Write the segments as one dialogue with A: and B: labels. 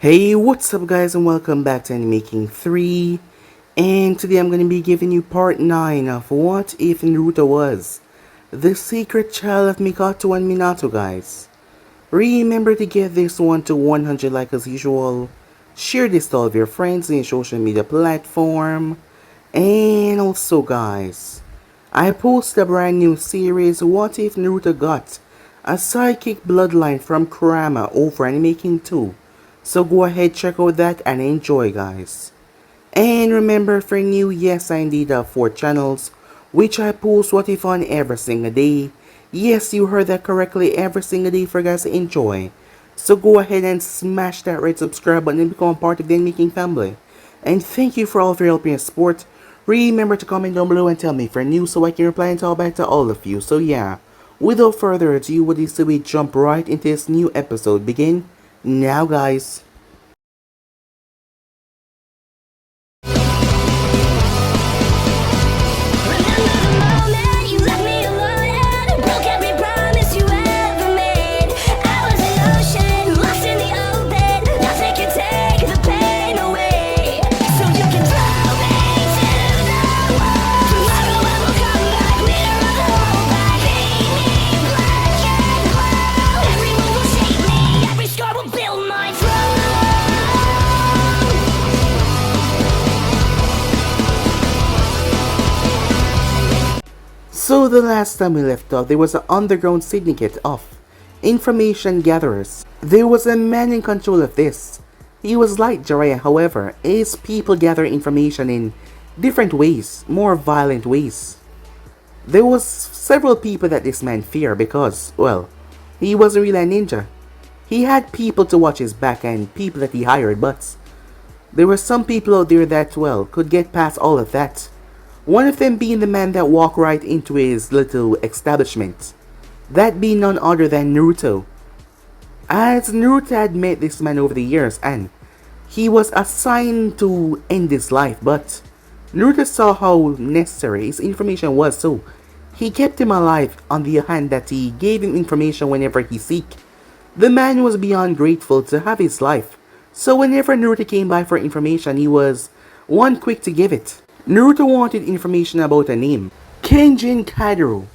A: Hey, what's up guys, and welcome back to Making 3. And today I'm going to be giving you part 9 of What If Naruto Was the secret child of Mikoto and Minato, guys. Remember to get this one to 100 likes as usual. Share this to all of your friends in your social media platform. And also guys, I posted a brand new series, What If Naruto Got a Psychic Bloodline from Kurama over in Making 2. So go ahead, check out that and enjoy, guys. And remember, for new, yes I indeed have 4 channels, which I post What If on every single day. Yes, you heard that correctly, every single day for you guys to enjoy. So go ahead and smash that red subscribe button and become part of the Making family. And thank you for all of your help and support. Remember to comment down below and tell me if you're new so I can reply and talk back to all of you. So yeah, without further ado, what is we jump right into this new episode. Begin now, guys. So the last time we left off, there was an underground syndicate of information gatherers. There was a man in control of this. He was like Jiraiya, however, his people gather information in different ways, more violent ways. There was several people that this man feared because, well, he wasn't really a ninja. He had people to watch his back and people that he hired, but there were some people out there that, well, could get past all of that. One of them being the man that walked right into his little establishment. That being none other than Naruto. As Naruto had met this man over the years and he was assigned to end his life, but Naruto saw how necessary his information was, so he kept him alive on the hand that he gave him information whenever he seek. The man was beyond grateful to have his life, so whenever Naruto came by for information, he was one quick to give it. Naruto wanted information about a name, Kenjin Kaido.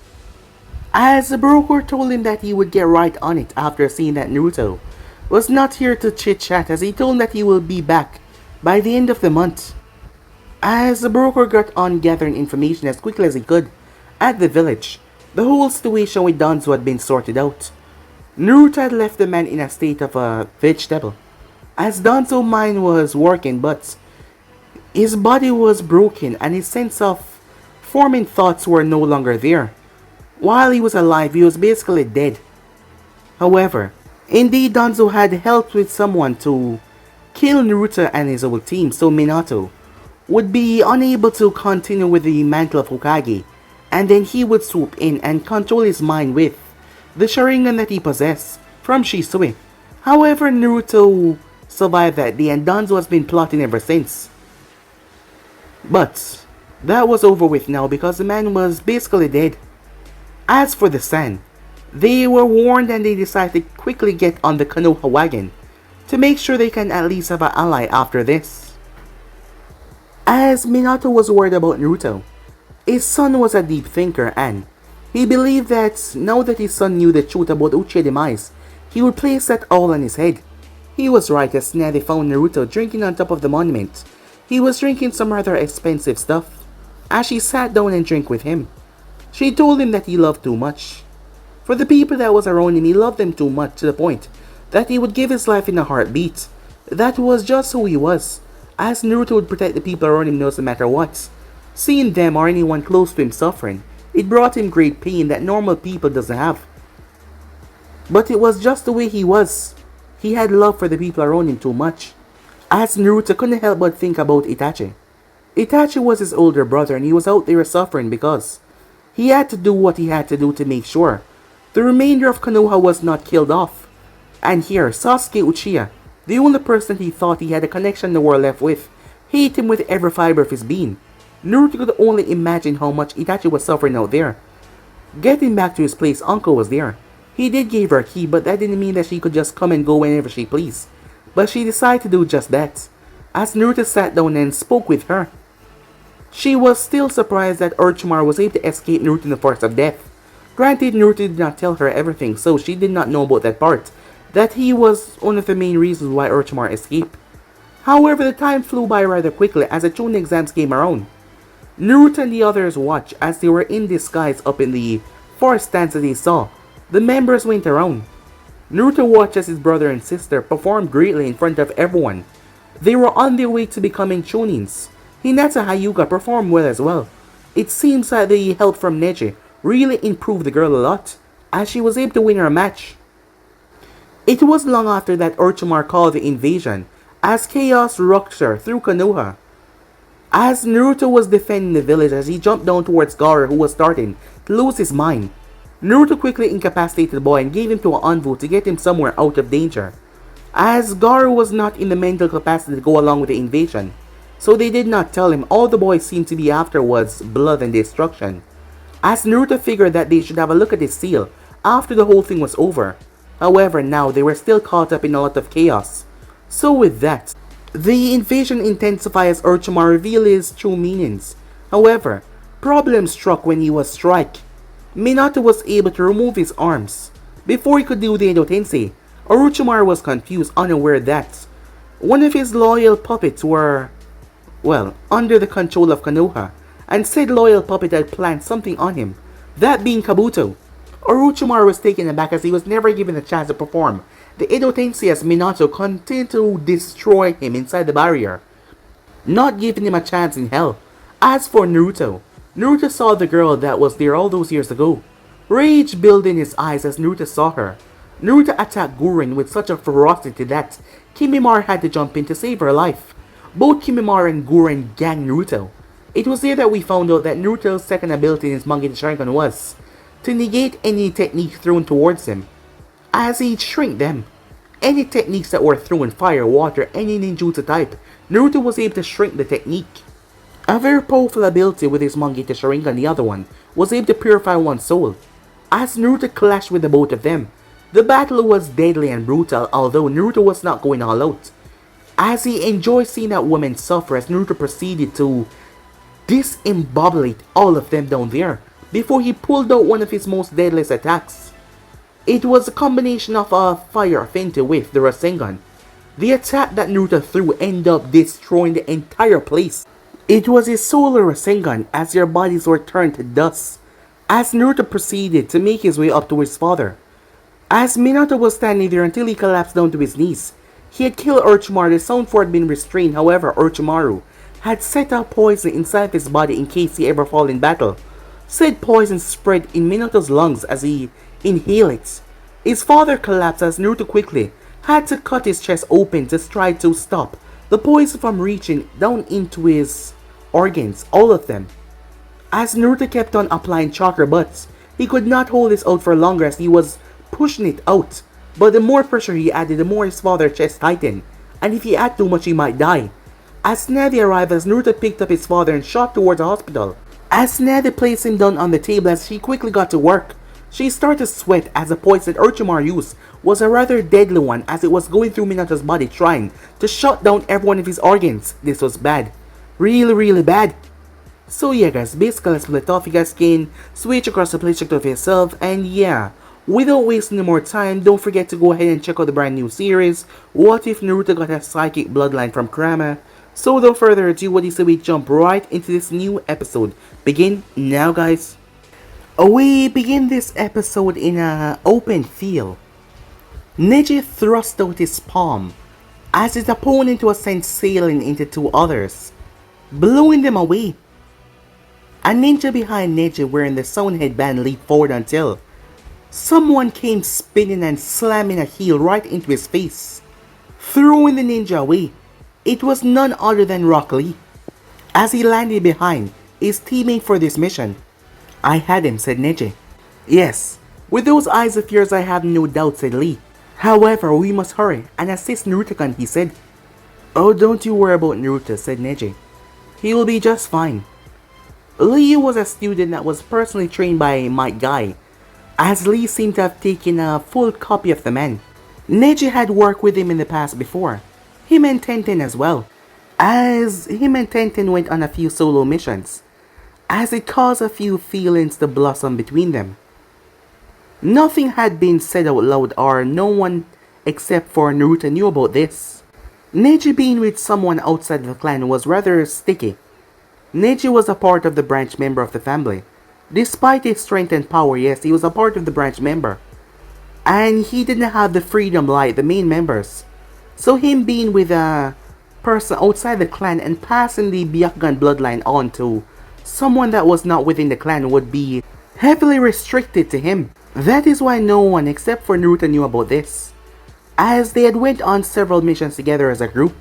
A: As the broker told him that he would get right on it after seeing that Naruto was not here to chit-chat, as he told him that he will be back by the end of the month. As the broker got on gathering information as quickly as he could at the village, the whole situation with Danzo had been sorted out. Naruto had left the man in a state of a vegetable, as Danzo's mind was working, but his body was broken and his sense of forming thoughts were no longer there. While he was alive, he was basically dead. However, indeed Danzo had helped with someone to kill Naruto and his whole team, so Minato would be unable to continue with the mantle of Hokage, and then he would swoop in and control his mind with the Sharingan that he possessed from Shisui. However, Naruto survived that day and Danzo has been plotting ever since. But that was over with now because the man was basically dead. As for the San, they were warned and they decided to quickly get on the Konoha wagon to make sure they can at least have an ally after this. As Minato was worried about Naruto, his son was a deep thinker and he believed that now that his son knew the truth about Uchiha demise, he would place that all on his head. He was right, as now they found Naruto drinking on top of the monument. He was drinking some rather expensive stuff. As she sat down and drank with him, she told him that he loved too much. For the people that was around him, he loved them too much to the point that he would give his life in a heartbeat. That was just who he was, as Naruto would protect the people around him no matter what. Seeing them or anyone close to him suffering, it brought him great pain that normal people doesn't have. But it was just the way he was. He had love for the people around him too much. As Naruto couldn't help but think about Itachi. Itachi was his older brother and he was out there suffering because he had to do what he had to do to make sure the remainder of Konoha was not killed off. And here, Sasuke Uchiha, the only person he thought he had a connection in the world left with, hated him with every fiber of his being. Naruto could only imagine how much Itachi was suffering out there. Getting back to his place, Uncle was there. He did give her a key, but that didn't mean that she could just come and go whenever she pleased. but she decided to do just that, as Naruto sat down and spoke with her. She was still surprised that Orochimaru was able to escape Naruto in the forest of death. Granted, Naruto did not tell her everything, so she did not know about that part, that he was one of the main reasons why Orochimaru escaped. However, the time flew by rather quickly as the Chunin exams came around. Naruto and the others watched as they were in disguise up in the forest stands that they saw. The members went around. Naruto watched as his brother and sister performed greatly in front of everyone. They were on their way to becoming Chunins. Hinata Hyuga performed well as well. It seems that the help from Neji really improved the girl a lot, as she was able to win her match. It was long after that Orochimaru called the invasion, as chaos ruptured through Konoha. As Naruto was defending the village as he jumped down towards Gaara, who was starting to lose his mind, Naruto quickly incapacitated the boy and gave him to an envoy to get him somewhere out of danger, as Gaara was not in the mental capacity to go along with the invasion, so they did not tell him. All the boy seemed to be after was blood and destruction, as Naruto figured that they should have a look at his seal after the whole thing was over. However, now they were still caught up in a lot of chaos. So with that, the invasion intensified as Orochimaru revealed his true meanings. However, problems struck when he was struck. Minato was able to remove his arms. Before he could do the Edo Tensei, Orochimaru was confused, unaware that one of his loyal puppets were, under the control of Konoha, and said loyal puppet had planned something on him, that being Kabuto. Orochimaru was taken aback as he was never given a chance to perform the Edo Tensei as Minato continued to destroy him inside the barrier, not giving him a chance in hell. As for Naruto, Naruto saw the girl that was there all those years ago. Rage built in his eyes as Naruto saw her. Naruto attacked Gurren with such a ferocity that Kimimaro had to jump in to save her life. Both Kimimaro and Gurren ganged Naruto. It was there that we found out that Naruto's second ability in his Mangekyo Sharingan was to negate any technique thrown towards him, as he'd shrink them. Any techniques that were thrown, fire, water, any ninjutsu type, Naruto was able to shrink the technique. A very powerful ability with his Mangekyo Sharingan, the other one, was able to purify one's soul. As Naruto clashed with the both of them, the battle was deadly and brutal, although Naruto was not going all out, as he enjoyed seeing that woman suffer as Naruto proceeded to disembobulate all of them down there before he pulled out one of his most deadliest attacks. It was a combination of a fire fente with the Rasengan. The attack that Naruto threw ended up destroying the entire place. It was his solar Rasengan as their bodies were turned to dust, as Naruto proceeded to make his way up to his father. As Minato was standing there until he collapsed down to his knees. He had killed Orochimaru. The sound for had been restrained. However, Orochimaru had set out poison inside his body in case he ever fall in battle. Said poison spread in Minato's lungs as he inhaled it. His father collapsed as Naruto quickly had to cut his chest open to try to stop the poison from reaching down into his organs, all of them. As Naruto kept on applying chakra, but he could not hold this out for longer as he was pushing it out. But the more pressure he added, the more his father's chest tightened, and if he added too much he might die. As Nadi arrived, as Naruto picked up his father and shot towards the hospital. As Nadi placed him down on the table as she quickly got to work, she started to sweat as the poison Orochimaru used was a rather deadly one as it was going through Minato's body trying to shut down every one of his organs. This was bad. Really bad. So yeah guys, basically let's split off. You guys can switch across the play, check it out for yourself, and yeah. Without wasting any more time, don't forget to go ahead and check out the brand new series, What If Naruto Got a Psychic Bloodline from Kurama? So without further ado, what do you say we jump right into this new episode? Begin now guys. We begin this episode in an open field. Neji thrust out his palm as his opponent was sent sailing into two others, blowing them away. A ninja behind Neji wearing the sound headband leaped forward until someone came spinning and slamming a heel right into his face, throwing the ninja away. It was none other than Rock Lee, as he landed behind his teammate for this mission. I had him, said Neji. Yes, with those eyes of yours I have no doubt, said Lee. However, we must hurry and assist Naruto-kun, he said. Oh, don't you worry about Naruto, said Neji. He will be just fine. Lee was a student that was personally trained by Might Guy, as Lee seemed to have taken a full copy of the man. Neji had worked with him in the past before, him and Tenten as well, as him and Tenten went on a few solo missions, as it caused a few feelings to blossom between them. Nothing had been said out loud, or no one except for Naruto knew about this. Neji being with someone outside the clan was rather sticky. Neji was a part of the branch member of the family. Despite his strength and power, yes, he was a part of the branch member. And he didn't have the freedom like the main members. So him being with a person outside the clan and passing the Byakugan bloodline on to someone that was not within the clan would be heavily restricted to him. That is why no one except for Naruto knew about this, as they had went on several missions together as a group,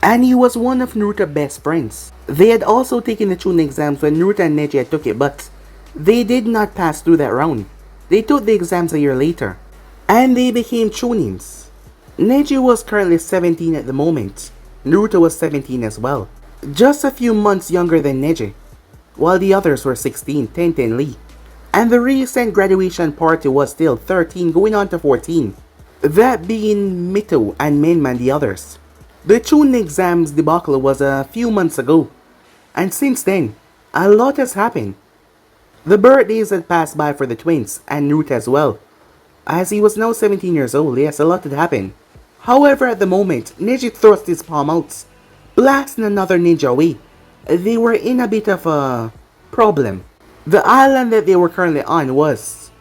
A: and he was one of Naruto's best friends. They had also taken the Chunin exams when Naruto and Neji had took it, but they did not pass through that round. They took the exams a year later, and they became Chunins. Neji was currently 17 at the moment. Naruto was 17 as well, just a few months younger than Neji, while the others were 16, Tenten and Lee. And the recent graduation party was still 13 going on to 14, that being Mito and Menman the others. The Chunin exams debacle was a few months ago, and since then, a lot has happened. The birthdays had passed by for the twins, and Naruto as well, as he was now 17 years old. Yes, a lot had happened. However, at the moment, Neji thrust his palm out, blasting another ninja away. They were in a bit of a problem. The island that they were currently on was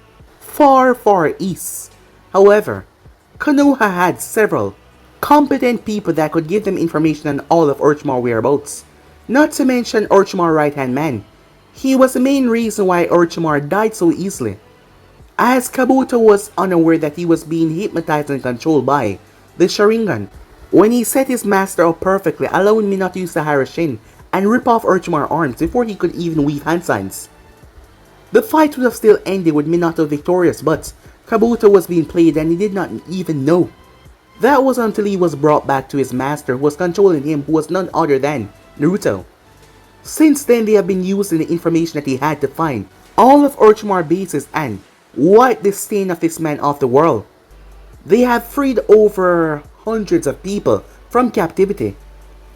A: far, far east. However, Konoha had several competent people that could give them information on all of Orochimaru's whereabouts. Not to mention Orochimaru's right-hand man. He was the main reason why Orochimaru died so easily, as Kabuto was unaware that he was being hypnotized and controlled by the Sharingan when he set his master up perfectly, allowing Minato to use the Harashin and rip off Orochimaru's arms before he could even weave hand signs. The fight would have still ended with Minato victorious, but Kabuto was being played and he did not even know. That was until he was brought back to his master, who was controlling him, who was none other than Naruto. Since then, they have been using the information that he had to find all of Orochimaru's bases and wipe the stain of this man off the world. They have freed over hundreds of people from captivity,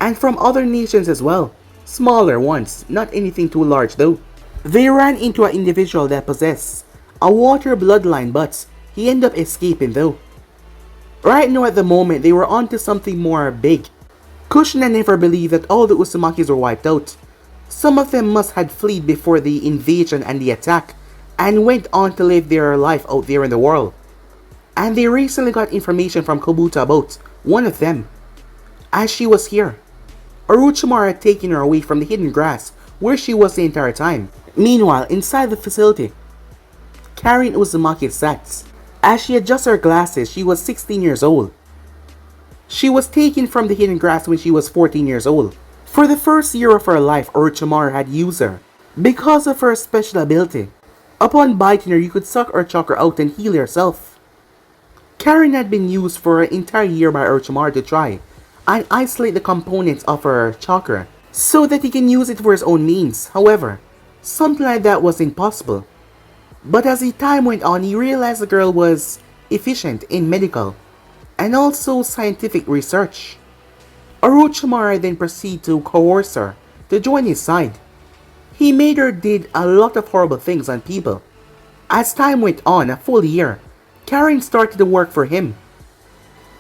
A: and from other nations as well, smaller ones, not anything too large though. They ran into an individual that possessed a water bloodline, but he ended up escaping though. Right now at the moment, they were onto something more big. Kushina never believed that all the Uzumakis were wiped out. Some of them must have fled before the invasion and the attack, and went on to live their life out there in the world. And they recently got information from Kabuto about one of them, as she was here. Orochimaru had taken her away from the hidden grass where she was the entire time. Meanwhile, inside the facility, Karin Uzumaki sat. As she adjusted her glasses, she was 16 years old. She was taken from the hidden grass when she was 14 years old. For the first year of her life, Orochimaru had used her because of her special ability. Upon biting her, you could suck her chakra out and heal yourself. Karin had been used for an entire year by Orochimaru to try and isolate the components of her chakra so that he can use it for his own means. However, something like that was impossible. But as the time went on, he realized the girl was efficient in medical and also scientific research. Orochimaru then proceeded to coerce her to join his side. He made her did a lot of horrible things on people. As time went on, a full year, Karin started to work for him.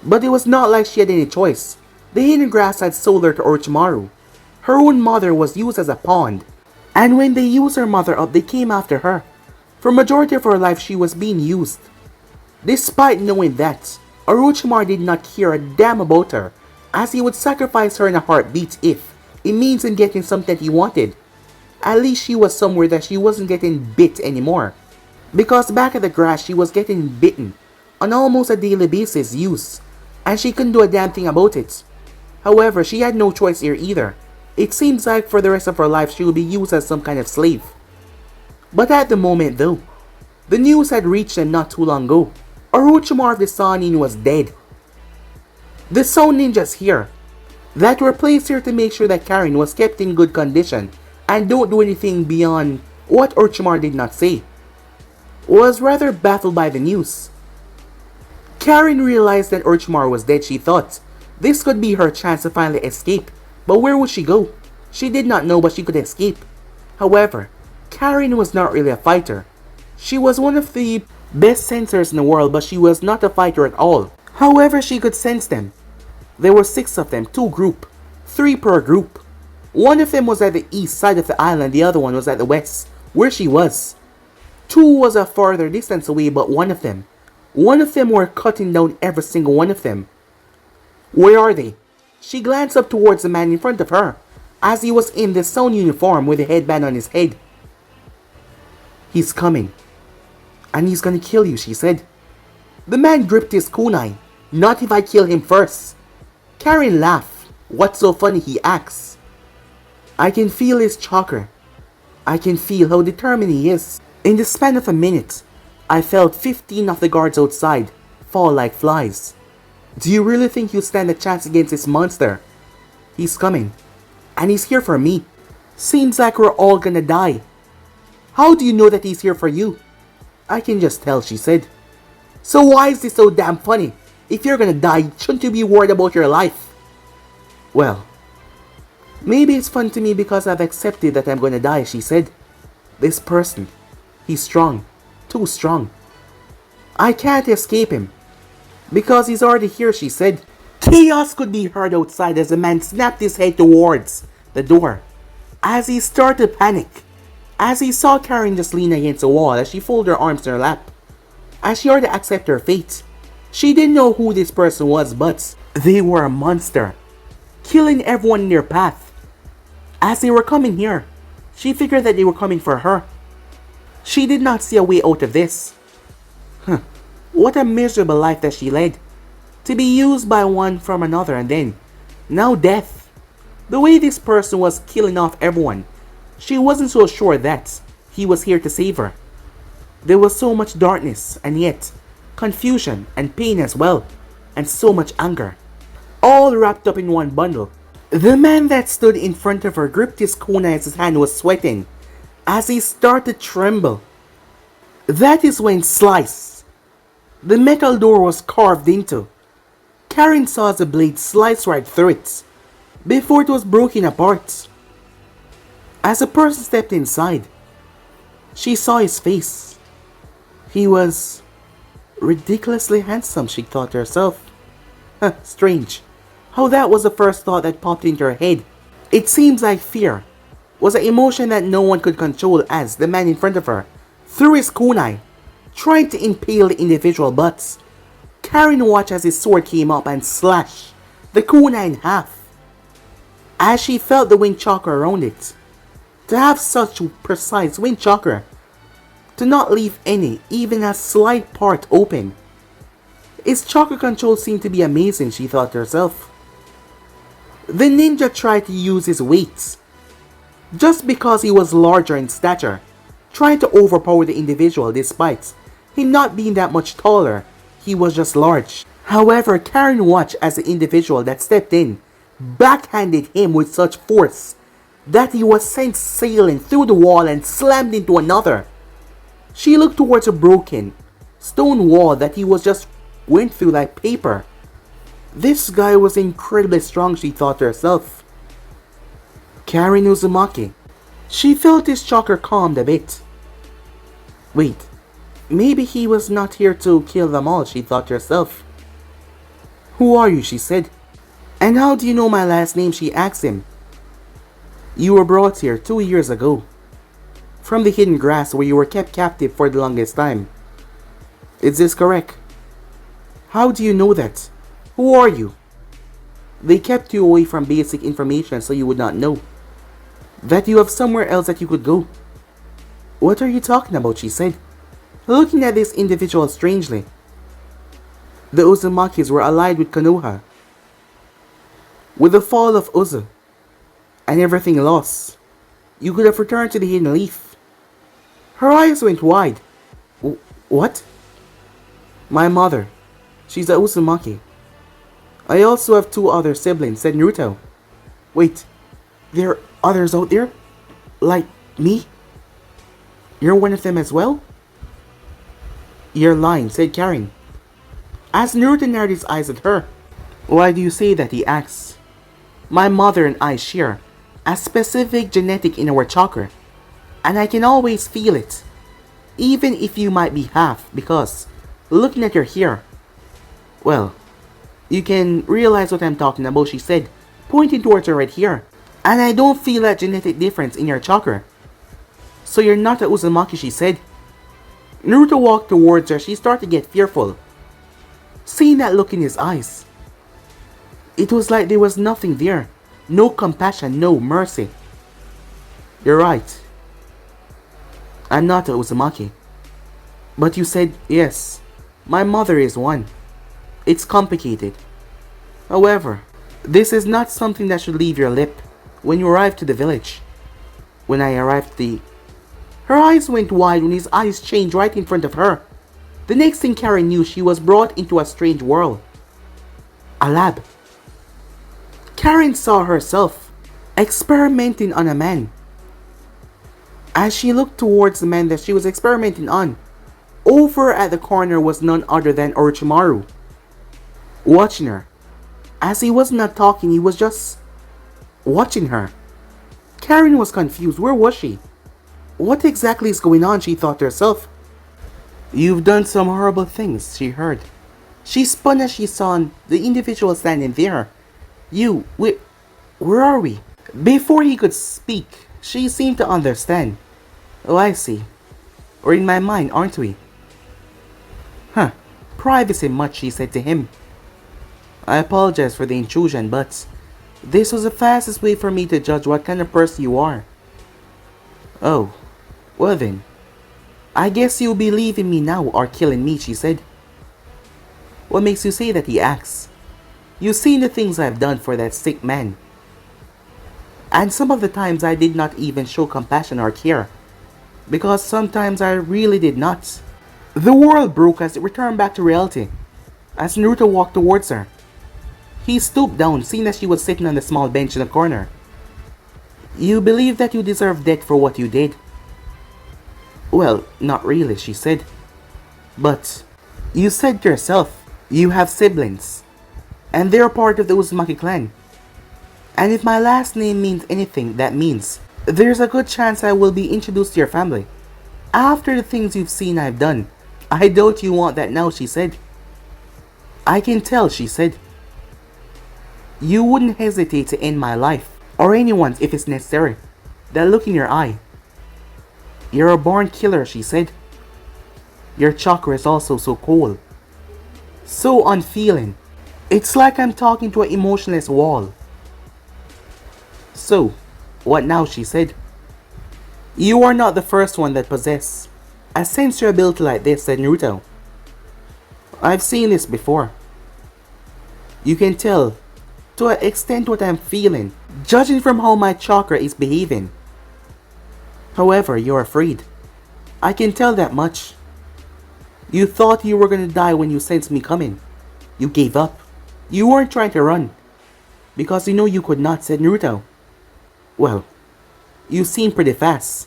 A: But it was not like she had any choice. The hidden grass had sold her to Orochimaru. Her own mother was used as a pawn, and when they used her mother up, they came after her. For majority of her life, she was being used. Despite knowing that, Orochimaru did not care a damn about her, as he would sacrifice her in a heartbeat if it means in getting something that he wanted. At least she was somewhere that she wasn't getting bit anymore. Because back at the grass, she was getting bitten on almost a daily basis use, and she couldn't do a damn thing about it. However, she had no choice here either. It seems like for the rest of her life she will be used as some kind of slave. But at the moment though, the news had reached them not too long ago. Orochimaru of the Sannin was dead. The Sound Ninjas here, that were placed here to make sure that Karin was kept in good condition and don't do anything beyond what Orochimaru did not say, was rather baffled by the news. Karin realized that Orochimaru was dead. She thought this could be her chance to finally escape. But where would she go? She did not know, but she could escape. However, Karin was not really a fighter. She was one of the best sensors in the world, but she was not a fighter at all. However, she could sense them. There were 6 of them, 2 group, 3 per group. One of them was at the east side of the island, the other one was at the west, where she was. 2 was a farther distance away, but one of them were cutting down every single one of them. Where are they? She glanced up towards the man in front of her, as he was in the sound uniform with a headband on his head. He's coming. And he's gonna kill you, she said. The man gripped his kunai. Not if I kill him first. Karin laughed. What's so funny, he asks. I can feel his chakra. I can feel how determined he is. In the span of a minute, I felt 15 of the guards outside fall like flies. Do you really think you stand a chance against this monster? He's coming. And he's here for me. Seems like we're all gonna die. How do you know that he's here for you? I can just tell, she said. So why is this so damn funny? If you're gonna die, shouldn't you be worried about your life? Well, maybe it's fun to me because I've accepted that I'm gonna die, she said. This person, he's strong. Too strong. I can't escape him. Because he's already here, she said. Chaos could be heard outside as the man snapped his head towards the door. As he started to panic. As he saw Karin just lean against the wall as she folded her arms in her lap. As she had to accept her fate. She didn't know who this person was, but they were a monster. Killing everyone in their path. As they were coming here, she figured that they were coming for her. She did not see a way out of this. What a miserable life that she led. To be used by one from another and then, now death. The way this person was killing off everyone, she wasn't so sure that he was here to save her. There was so much darkness and yet confusion and pain as well, and so much anger. All wrapped up in one bundle. The man that stood in front of her gripped his kunai as his hand was sweating, as he started to tremble. That is when slice. The metal door was carved into. Karin saw as the blade sliced right through it, before it was broken apart. As a person stepped inside, she saw his face. He was ridiculously handsome, she thought to herself. Strange, how that was the first thought that popped into her head. It seems like fear was an emotion that no one could control as the man in front of her threw his kunai, trying to impale the individual, but Karin watched as his sword came up and slashed the kunai in half. As she felt the wind chakra around it. To have such precise wind chakra, to not leave any, even a slight part open. His chakra control seemed to be amazing, she thought to herself. The ninja tried to use his weight, just because he was larger in stature, trying to overpower the individual despite him not being that much taller, he was just large. However, Karin watched as the individual that stepped in backhanded him with such force that he was sent sailing through the wall and slammed into another. She looked towards a broken stone wall that he was just went through like paper. This guy was incredibly strong, she thought to herself. Karin Uzumaki. She felt his chakra calmed a bit. Wait, maybe he was not here to kill them all, she thought to herself. Who are you, she said. And how do you know my last name, she asked him. You were brought here 2 years ago, from the hidden grass where you were kept captive for the longest time. Is this correct? How do you know that? Who are you? They kept you away from basic information so you would not know that you have somewhere else that you could go. What are you talking about, she said, looking at this individual strangely. The Uzumakis were allied with Konoha. With the fall of Uzu, and everything lost, you could have returned to the Hidden Leaf. Her eyes went wide. What? My mother. She's a Uzumaki. I also have 2 other siblings, said Naruto. Wait, there are others out there? Like me? You're one of them as well? You're lying, said Karin. As Naruto narrowed his eyes at her. Why do you say that? He asks. My mother and I share a specific genetic in our chakra, and I can always feel it, even if you might be half, because looking at your hair, well, you can realize what I'm talking about, she said, pointing towards her right here. And I don't feel that genetic difference in your chakra. So you're not a Uzumaki, she said. Naruto walked towards her. She started to get fearful, seeing that look in his eyes. It was like there was nothing there. No compassion, no mercy. You're right. I'm not a Uzumaki. But you said, yes, my mother is one. It's complicated. However, this is not something that should leave your lip when you arrive to the village. When I arrived Her eyes went wide when his eyes changed right in front of her. The next thing Karin knew, she was brought into a strange world. A lab. Karin saw herself experimenting on a man. As she looked towards the man that she was experimenting on, over at the corner was none other than Orochimaru, watching her. As he was not talking, he was just watching her. Karin was confused. Where was she? What exactly is going on, she thought to herself. You've done some horrible things, she heard. She spun as she saw the individual standing there. Where are we? Before he could speak, she seemed to understand. Oh, I see. We're in my mind, aren't we? Huh. Privacy much, she said to him. I apologize for the intrusion, but this was the fastest way for me to judge what kind of person you are. Oh, well then. I guess you'll be leaving me now or killing me, she said. What makes you say that, he asks. You've seen the things I've done for that sick man. And some of the times I did not even show compassion or care, because sometimes I really did not. The world broke as it returned back to reality, as Naruto walked towards her. He stooped down, seeing that she was sitting on the small bench in the corner. You believe that you deserve death for what you did? Well, not really, she said. But you said yourself, you have siblings, and they're part of the Uzumaki clan. And if my last name means anything, that means there's a good chance I will be introduced to your family. After the things you've seen I've done, I doubt you want that now, she said. I can tell, she said. You wouldn't hesitate to end my life, or anyone's if it's necessary. That look in your eye. You're a born killer, she said. Your chakra is also so cold, so unfeeling. It's like I'm talking to an emotionless wall. So, what now, she said. You are not the first one that possesses a sensory ability like this, said Naruto. I've seen this before. You can tell to an extent what I'm feeling, judging from how my chakra is behaving. However, you're afraid. I can tell that much. You thought you were going to die when you sensed me coming. You gave up. You weren't trying to run, because you know you could not, said Naruto. Well, you seem pretty fast.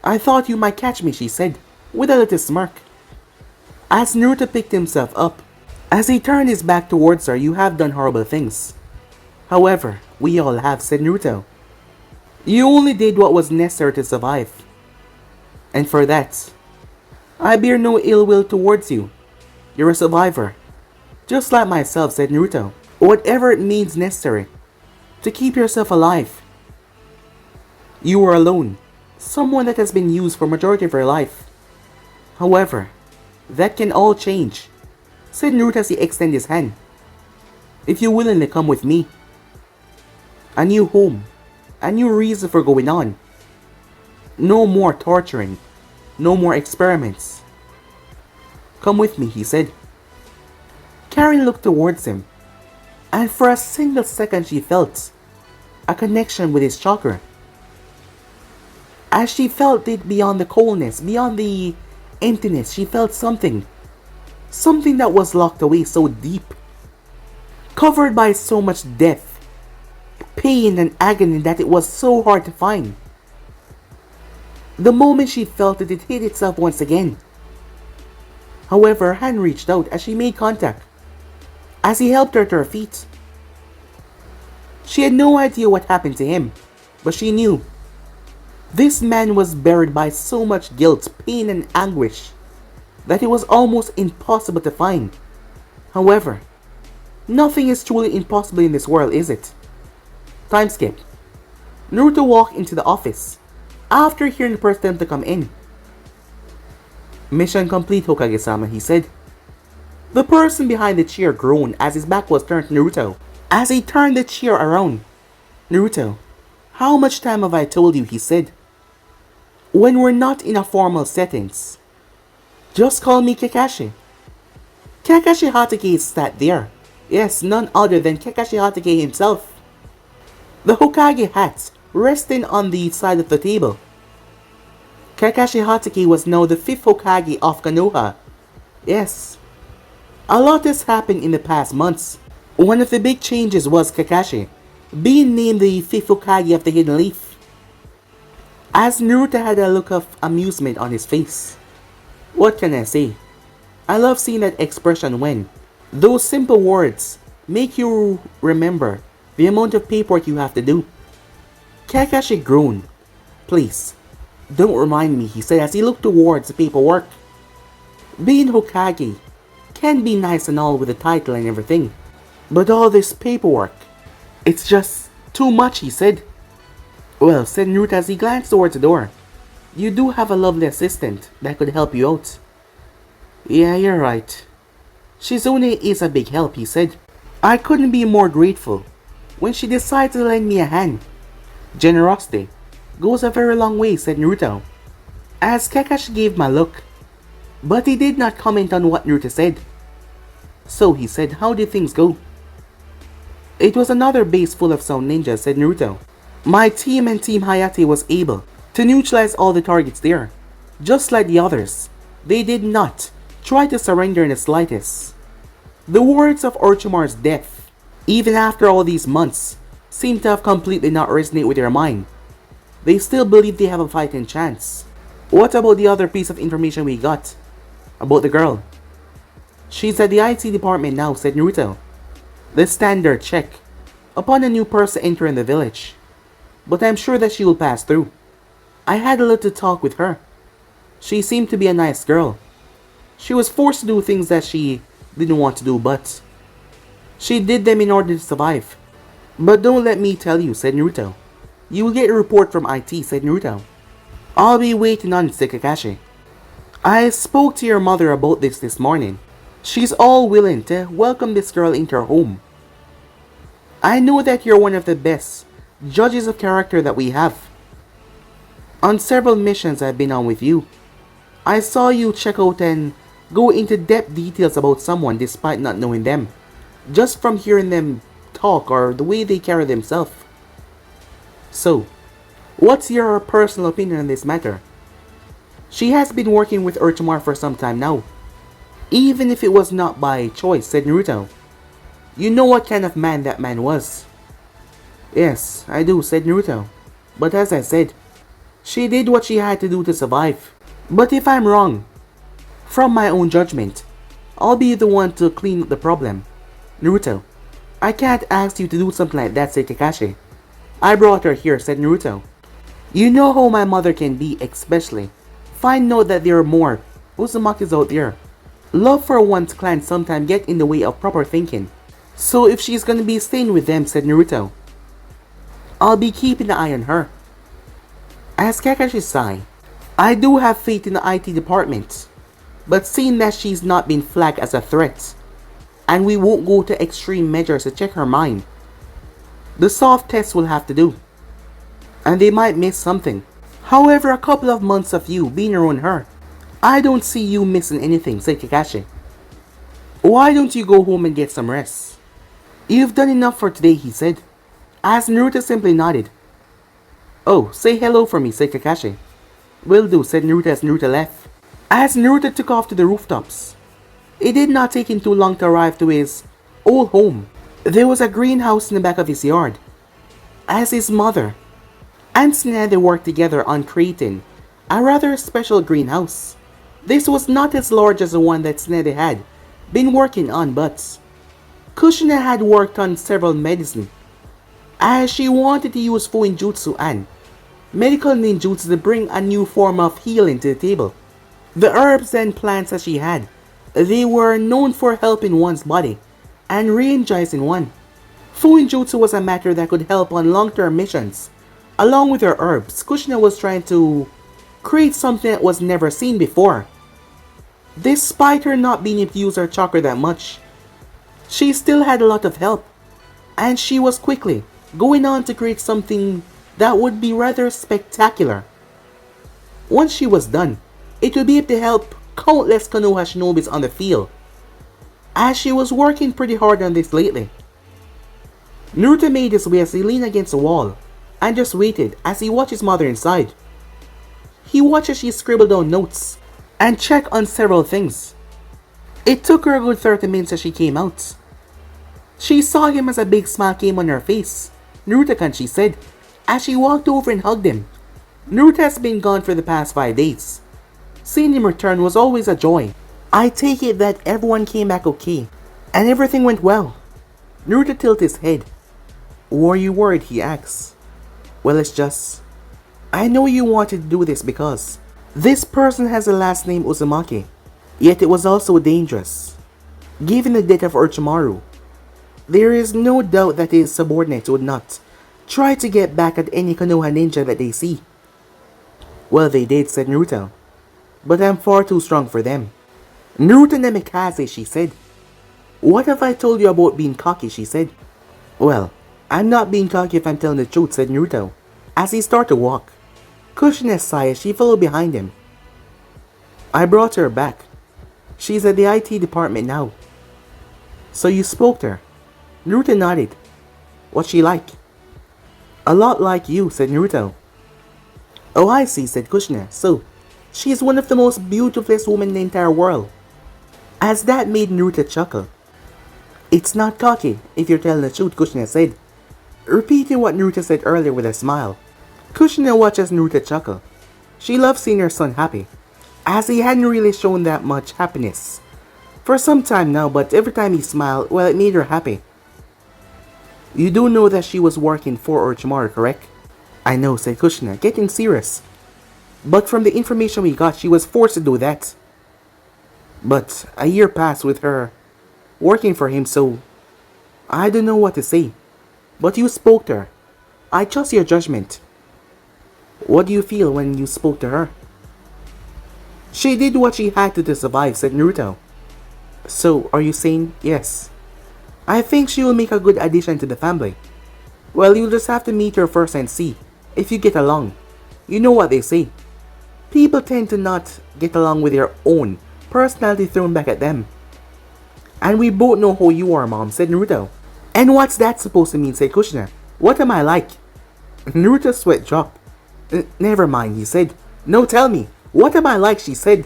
A: I thought you might catch me, she said, with a little smirk. As Naruto picked himself up, as he turned his back towards her, you have done horrible things. However, we all have, said Naruto. You only did what was necessary to survive. And for that, I bear no ill will towards you. You're a survivor. Just like myself, said Naruto. Whatever it means necessary to keep yourself alive. You are alone. Someone that has been used for majority of your life. However, that can all change, said Naruto as he extended his hand. If you willingly come with me. A new home. A new reason for going on. No more torturing. No more experiments. Come with me, he said. Karin looked towards him, and for a single second she felt a connection with his chakra. As she felt it beyond the coldness, beyond the emptiness, she felt something. Something that was locked away so deep, covered by so much death, pain and agony that it was so hard to find. The moment she felt it, it hid itself once again. However, her hand reached out as she made contact, as he helped her to her feet. She had no idea what happened to him, but she knew. This man was buried by so much guilt, pain, and anguish that it was almost impossible to find. However, nothing is truly impossible in this world, is it? Time skip. Naruto walked into the office after hearing the person to come in. Mission complete, Hokage-sama, he said. The person behind the chair groaned as his back was turned to Naruto. As he turned the chair around, Naruto, how much time have I told you, he said. When we're not in a formal settings, just call me Kakashi. Kakashi Hatake sat there. Yes, none other than Kakashi Hatake himself. The Hokage hat resting on the side of the table. Kakashi Hatake was now the 5th Hokage of Konoha. Yes, a lot has happened in the past months. One of the big changes was Kakashi being named the 5th Hokage of the Hidden Leaf. As Naruto had a look of amusement on his face. What can I say? I love seeing that expression when those simple words make you remember the amount of paperwork you have to do. Kakashi groaned. Please, don't remind me, he said as he looked towards the paperwork. Being Hokage can be nice and all with the title and everything, but all this paperwork, it's just too much, he said. Well, said Naruto as he glanced towards the door. You do have a lovely assistant that could help you out. Yeah, you're right. Shizune is a big help, he said. I couldn't be more grateful when she decided to lend me a hand. Generosity goes a very long way, said Naruto, as Kakashi gave him a look. But he did not comment on what Naruto said. So he said, how did things go? It was another base full of sound ninjas, said Naruto. My team and Team Hayate was able to neutralize all the targets there. Just like the others, they did not try to surrender in the slightest. The words of Orochimaru's death, even after all these months, seem to have completely not resonate with their mind. They still believe they have a fighting chance. What about the other piece of information we got? About the girl. She's at the IT department now, said Naruto. The standard check upon a new person entering the village. But I'm sure that she will pass through. I had a little talk with her. She seemed to be a nice girl. She was forced to do things that she didn't want to do, but she did them in order to survive. But don't let me tell you, said Naruto. You will get a report from IT, said Naruto. I'll be waiting on it, said Kakashi. I spoke to your mother about this morning. She's all willing to welcome this girl into her home. I know that you're one of the best judges of character that we have. On several missions I've been on with you, I saw you check out and go into depth details about someone despite not knowing them, just from hearing them talk or the way they carry themselves. So, what's your personal opinion on this matter? She has been working with Orochimaru for some time now, even if it was not by choice, said Naruto. You know what kind of man that man was. Yes, I do, said Naruto. But as I said, she did what she had to do to survive. But if I'm wrong, from my own judgment, I'll be the one to clean up the problem. Naruto, I can't ask you to do something like that, said Kakashi. I brought her here, said Naruto. You know how my mother can be, especially. Find out that there are more Uzumakis out there. Love for one's clan sometimes get in the way of proper thinking. So if she's gonna be staying with them, said Naruto, I'll be keeping an eye on her. As Kakashi sighed, I do have faith in the IT department, but seeing that she's not been flagged as a threat, and we won't go to extreme measures to check her mind, the soft test will have to do, and they might miss something. However, a couple of months of you being around her, I don't see you missing anything, said Kakashi. Why don't you go home and get some rest? You've done enough for today, he said, as Naruto simply nodded. Oh, say hello for me, said Kakashi. Will do, said Naruto as Naruto left. As Naruto took off to the rooftops, it did not take him too long to arrive to his old home. There was a greenhouse in the back of his yard, as his mother and Tsunade worked together on creating a rather special greenhouse. This was not as large as the one that Snede had been working on, but Kushina had worked on several medicine, as she wanted to use Fuinjutsu and medical ninjutsu to bring a new form of healing to the table. The herbs and plants that she had, they were known for helping one's body and re-energizing one. Fuinjutsu was a matter that could help on long-term missions. Along with her herbs, Kushina was trying to create something that was never seen before. Despite her not being able to use her chakra that much, she still had a lot of help, and she was quickly going on to create something that would be rather spectacular. Once she was done, it would be able to help countless Konoha shinobis on the field, as she was working pretty hard on this lately. Naruto made his way as he leaned against the wall and just waited as he watched his mother inside. He watched as she scribbled down notes and checked on several things. It took her a good 30 minutes as she came out. She saw him as a big smile came on her face. "Naruto-kun," she said, as she walked over and hugged him. Naruto has been gone for the past 5 days. Seeing him return was always a joy. "I take it that everyone came back okay, and everything went well." Naruto tilted his head. "Were you worried?" he asked. "Well, it's just, I know you wanted to do this because this person has the last name Uzumaki, yet it was also dangerous. Given the death of Orochimaru, there is no doubt that his subordinates would not try to get back at any Konoha ninja that they see." "Well, they did," said Naruto, "but I'm far too strong for them." "Naruto Namikaze," she said. "What have I told you about being cocky?" she said. "Well, I'm not being cocky if I'm telling the truth," said Naruto, as he started to walk. Kushina sighed as she followed behind him. "I brought her back. She's at the IT department now." "So you spoke to her?" Naruto nodded. "What's she like?" "A lot like you," said Naruto. "Oh, I see," said Kushina. "So, she's one of the most beautifulest women in the entire world." As that made Naruto chuckle. "It's not cocky, if you're telling the truth," Kushina said, repeating what Naruto said earlier with a smile. Kushina watched as Naruto chuckle. She loved seeing her son happy, as he hadn't really shown that much happiness for some time now, but every time he smiled, well, it made her happy. "You do know that she was working for Orochimaru, correct?" "I know," said Kushina, getting serious. "But from the information we got, she was forced to do that. But a year passed with her working for him, so I don't know what to say. But you spoke to her. I trust your judgment. What do you feel when you spoke to her?" "She did what she had to survive," said Naruto. "So, are you saying yes?" "I think she will make a good addition to the family." "Well, you'll just have to meet her first and see if you get along. You know what they say. People tend to not get along with their own personality thrown back at them." "And we both know who you are, Mom," said Naruto. "And what's that supposed to mean?" said Kushina. "What am I like?" Naruto's sweat dropped. Never mind," he said. "No, tell me. What am I like?" she said,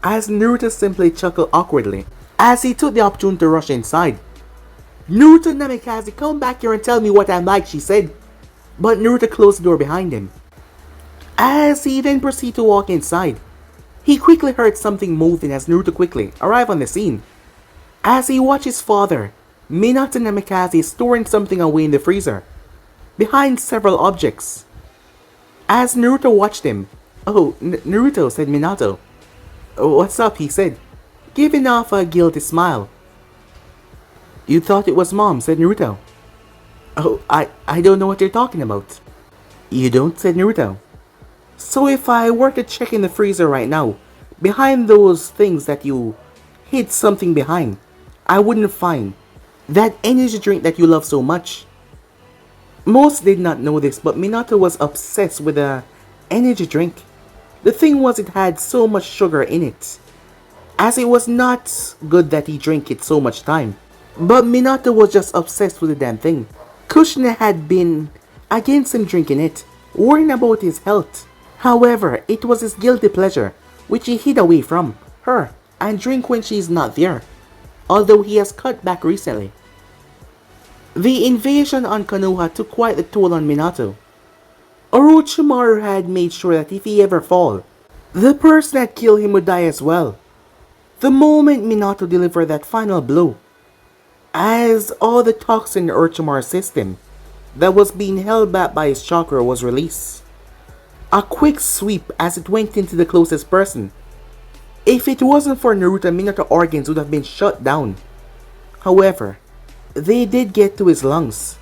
A: as Naruto simply chuckled awkwardly, as he took the opportunity to rush inside. "Naruto Namikaze, come back here and tell me what I'm like," she said. But Naruto closed the door behind him. As he then proceeded to walk inside, he quickly heard something moving as Naruto quickly arrived on the scene. As he watched his father, Minato Namikaze, storing something away in the freezer, behind several objects. As Naruto watched him, "Oh, Naruto," said Minato. "What's up?" he said, giving off a guilty smile. "You thought it was Mom," said Naruto. "Oh, I don't know what you're talking about." "You don't?" said Naruto. "So if I were to check in the freezer right now, behind those things that you hid something behind, I wouldn't find that energy drink that you love so much." Most did not know this, but Minato was obsessed with the energy drink. The thing was, it had so much sugar in it, as it was not good that he drank it so much time. But Minato was just obsessed with the damn thing. Kushina had been against him drinking it, worrying about his health. However, it was his guilty pleasure, which he hid away from her and drink when she's not there, although he has cut back recently. The invasion on Konoha took quite a toll on Minato. Orochimaru had made sure that if he ever fall, The person that killed him would die as well. The moment Minato delivered that final blow, as all the toxin in Orochimaru's system that was being held back by his chakra was released. A quick sweep as it went into the closest person. If it wasn't for Naruto, Minato organs would have been shut down. However, they did get to his lungs.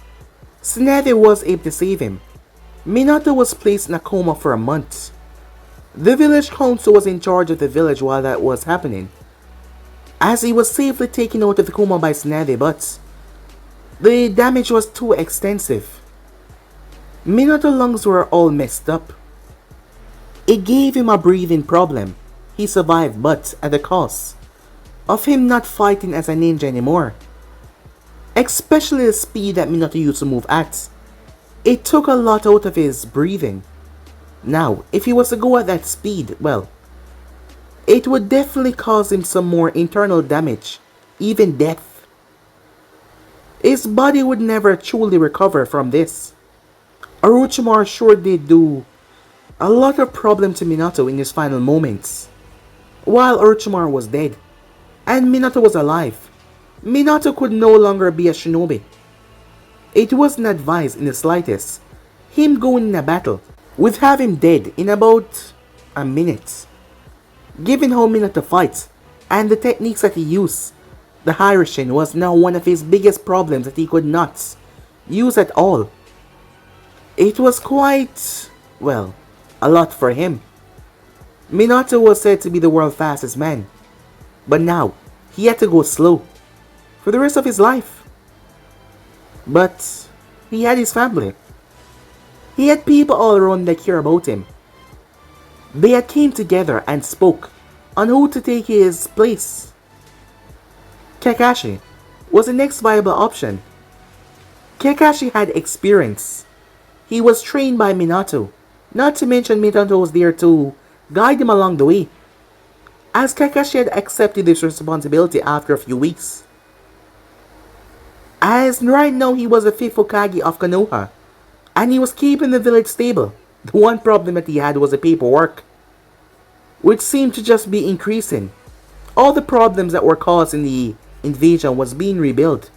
A: Tsunade was able to save him. Minato was placed in a coma for a month. The village council was in charge of the village while that was happening, as he was safely taken out of the coma by Tsunade, but the damage was too extensive. Minato's lungs were all messed up. It gave him a breathing problem. He survived, but at the cost of him not fighting as a ninja anymore. Especially the speed that Minato used to move at. It took a lot out of his breathing. Now, if he was to go at that speed, well, it would definitely cause him some more internal damage, even death. His body would never truly recover from this. Orochimaru sure did do a lot of problem to Minato in his final moments. While Orochimaru was dead, and Minato was alive, Minato could no longer be a shinobi. It wasn't advised in the slightest, him going in a battle, would have him dead in about a minute. Given how Minato fights, and the techniques that he used, the Hyroshin was now one of his biggest problems that he could not use at all. It was quite, well, a lot for him. Minato was said to be the world's fastest man, but now he had to go slow for the rest of his life. But he had his family. He had people all around that care about him. They had came together and spoke on who to take his place. Kakashi was the next viable option. Kakashi had experience. He was trained by Minato, not to mention Minato was there to guide him along the way, as Kakashi had accepted this responsibility after a few weeks. As right now he was the 5th Hokage of Konoha, and he was keeping the village stable. The one problem that he had was the paperwork, which seemed to just be increasing. All the problems that were caused in the invasion was being rebuilt.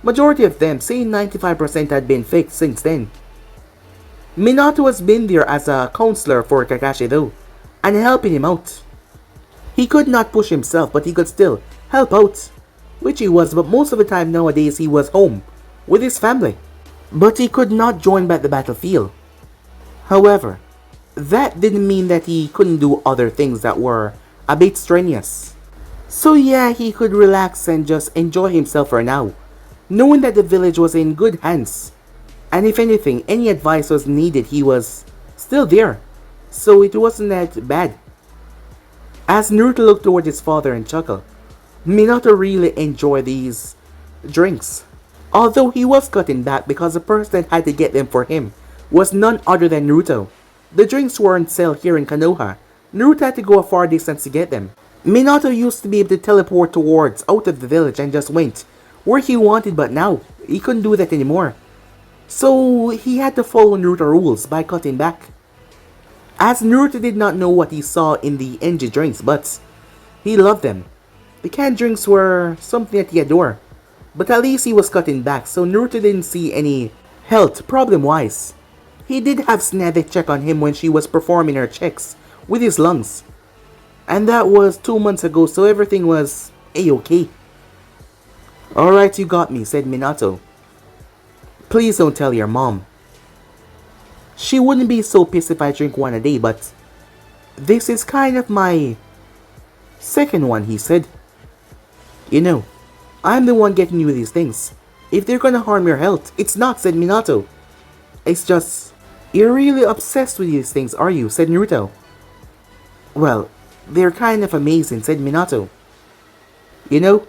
A: Majority of them, saying 95%, had been fixed since then. Minato has been there as a counselor for Kakashi though, and helping him out. He could not push himself, but he could still help out, which he was, but most of the time nowadays he was home with his family. But he could not join back the battlefield. However, that didn't mean that he couldn't do other things that were a bit strenuous. So yeah, he could relax and just enjoy himself for now, knowing that the village was in good hands. And if anything, any advice was needed, he was still there. So it wasn't that bad. As Naruto looked toward his father and chuckled, Minato really enjoyed these drinks. Although he was cutting back because the person that had to get them for him was none other than Naruto. The drinks weren't sold here in Konoha. Naruto had to go a far distance to get them. Minato used to be able to teleport towards out of the village and just went where he wanted, but now he couldn't do that anymore. So he had to follow Naruto rules by cutting back. As Naruto did not know what he saw in the energy drinks, but he loved them. The canned drinks were something that he adored. But at least he was cutting back, so Naruto didn't see any health problem-wise. He did have Tsunade check on him when she was performing her checks with his lungs. And that was 2 months ago, so everything was a-okay. Alright, you got me, said Minato. Please don't tell your mom. She wouldn't be so pissed if I drink one a day, but this is kind of my second one, he said. You know, I'm the one getting you these things. If they're gonna harm your health, it's not, said Minato. It's just, you're really obsessed with these things, are you, said Naruto. Well, they're kind of amazing, said Minato. You know,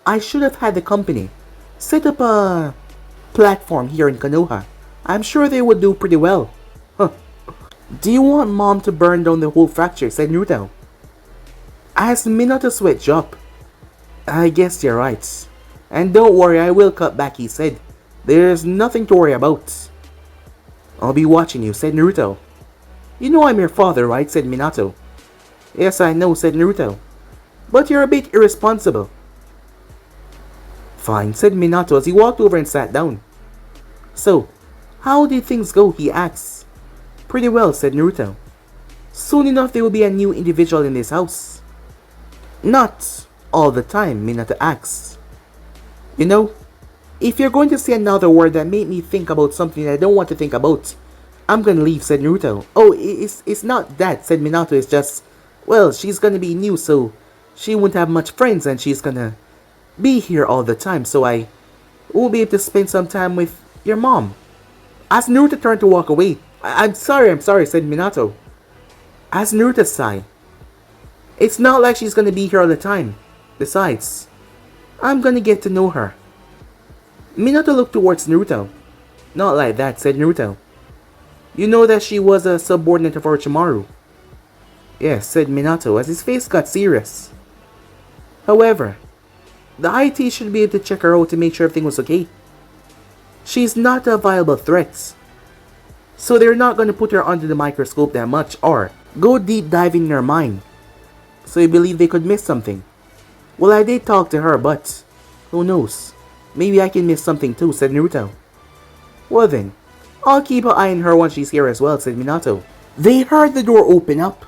A: I should have had the company set up a platform here in Konoha. I'm sure they would do pretty well. Huh. Do you want mom to burn down the whole factory, said Naruto. As Minato's sweat dropped. I guess you're right. And don't worry, I will cut back, he said. There's nothing to worry about. I'll be watching you, said Naruto. You know I'm your father, right, said Minato. Yes, I know, said Naruto. But you're a bit irresponsible. Fine, said Minato as he walked over and sat down. So, how did things go, he asked. Pretty well, said Naruto. Soon enough there will be a new individual in this house. Not all the time, Minato asked. You know, if you're going to say another word that made me think about something that I don't want to think about, I'm gonna leave, said Naruto. Oh, it's not that, said Minato, it's just, well, she's gonna be new, so she won't have much friends and she's gonna be here all the time, so I will be able to spend some time with your mom. As Naruto turned to walk away, I'm sorry, said Minato. As Naruto sighed, it's not like she's gonna be here all the time. Besides, I'm gonna get to know her. Minato looked towards Naruto. Not like that, said Naruto. You know that she was a subordinate of Orochimaru. Yes, said Minato as his face got serious. However, the IT should be able to check her out to make sure everything was okay. She's not a viable threat. So they're not going to put her under the microscope that much or go deep diving in her mind. So you believe they could miss something? Well, I did talk to her, but who knows? Maybe I can miss something too, said Naruto. Well then, I'll keep an eye on her once she's here as well, said Minato. They heard the door open up.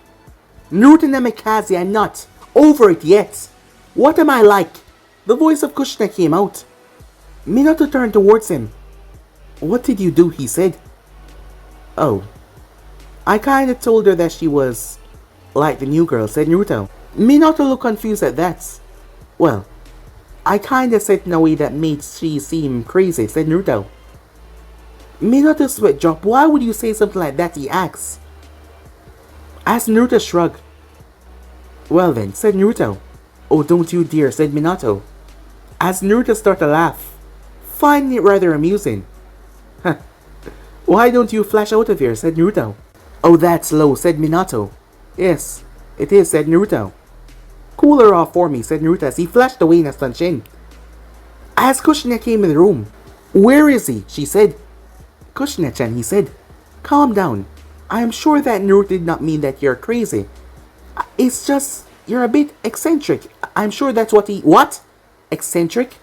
A: Naruto Namikaze, I'm not over it yet. What am I like? The voice of Kushina came out. Minato turned towards him. What did you do? He said. Oh, I kinda told her that she was like the new girl, said Naruto. Minato looked confused at that. Well, I kinda said in a way that made she seem crazy, said Naruto. Minato's sweat dropped. Why would you say something like that? He asked. As Naruto shrugged. Well then, said Naruto. Oh, don't you dare, said Minato. As Naruto started to laugh, finding it rather amusing. Huh. Why don't you flash out of here, said Naruto. Oh, that's low, said Minato. Yes, it is, said Naruto. Cool her off for me, said Naruto as he flashed away in astonishment. As Kushina came in the room. Where is he? She said. Kushina-chan, he said. Calm down. I am sure that Naruto did not mean that you're crazy. It's just, you're a bit eccentric. I'm sure that's what he... What? Eccentric?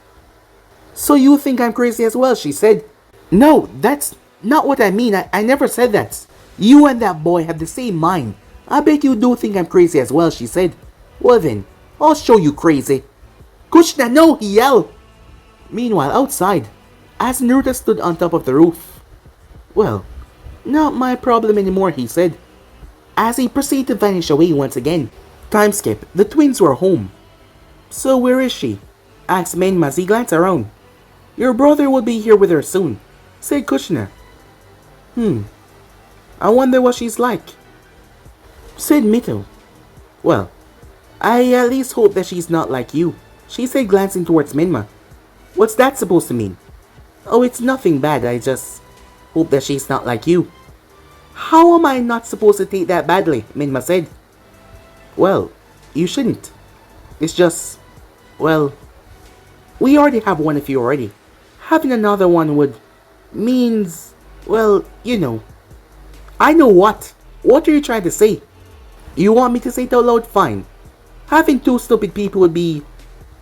A: So you think I'm crazy as well, she said. No, that's not what I mean. I never said that. You and that boy have the same mind. I bet you do think I'm crazy as well, she said. Well then, I'll show you crazy. Kushina, no, he yelled. Meanwhile, outside, as Naruto stood on top of the roof. Well, not my problem anymore, he said, as he proceeded to vanish away once again. Time skip, the twins were home. So where is she? Asked Menma as he glanced around. Your brother will be here with her soon, said Kushina. I wonder what she's like, said Mito. Well, I at least hope that she's not like you, she said, glancing towards Menma. What's that supposed to mean? Oh, it's nothing bad, I just hope that she's not like you. How am I not supposed to take that badly? Menma said. Well, you shouldn't. It's just, well, we already have one of you already. Having another one would means, well, you know. I know what. What are you trying to say? You want me to say it out loud? Fine. Having two stupid people would be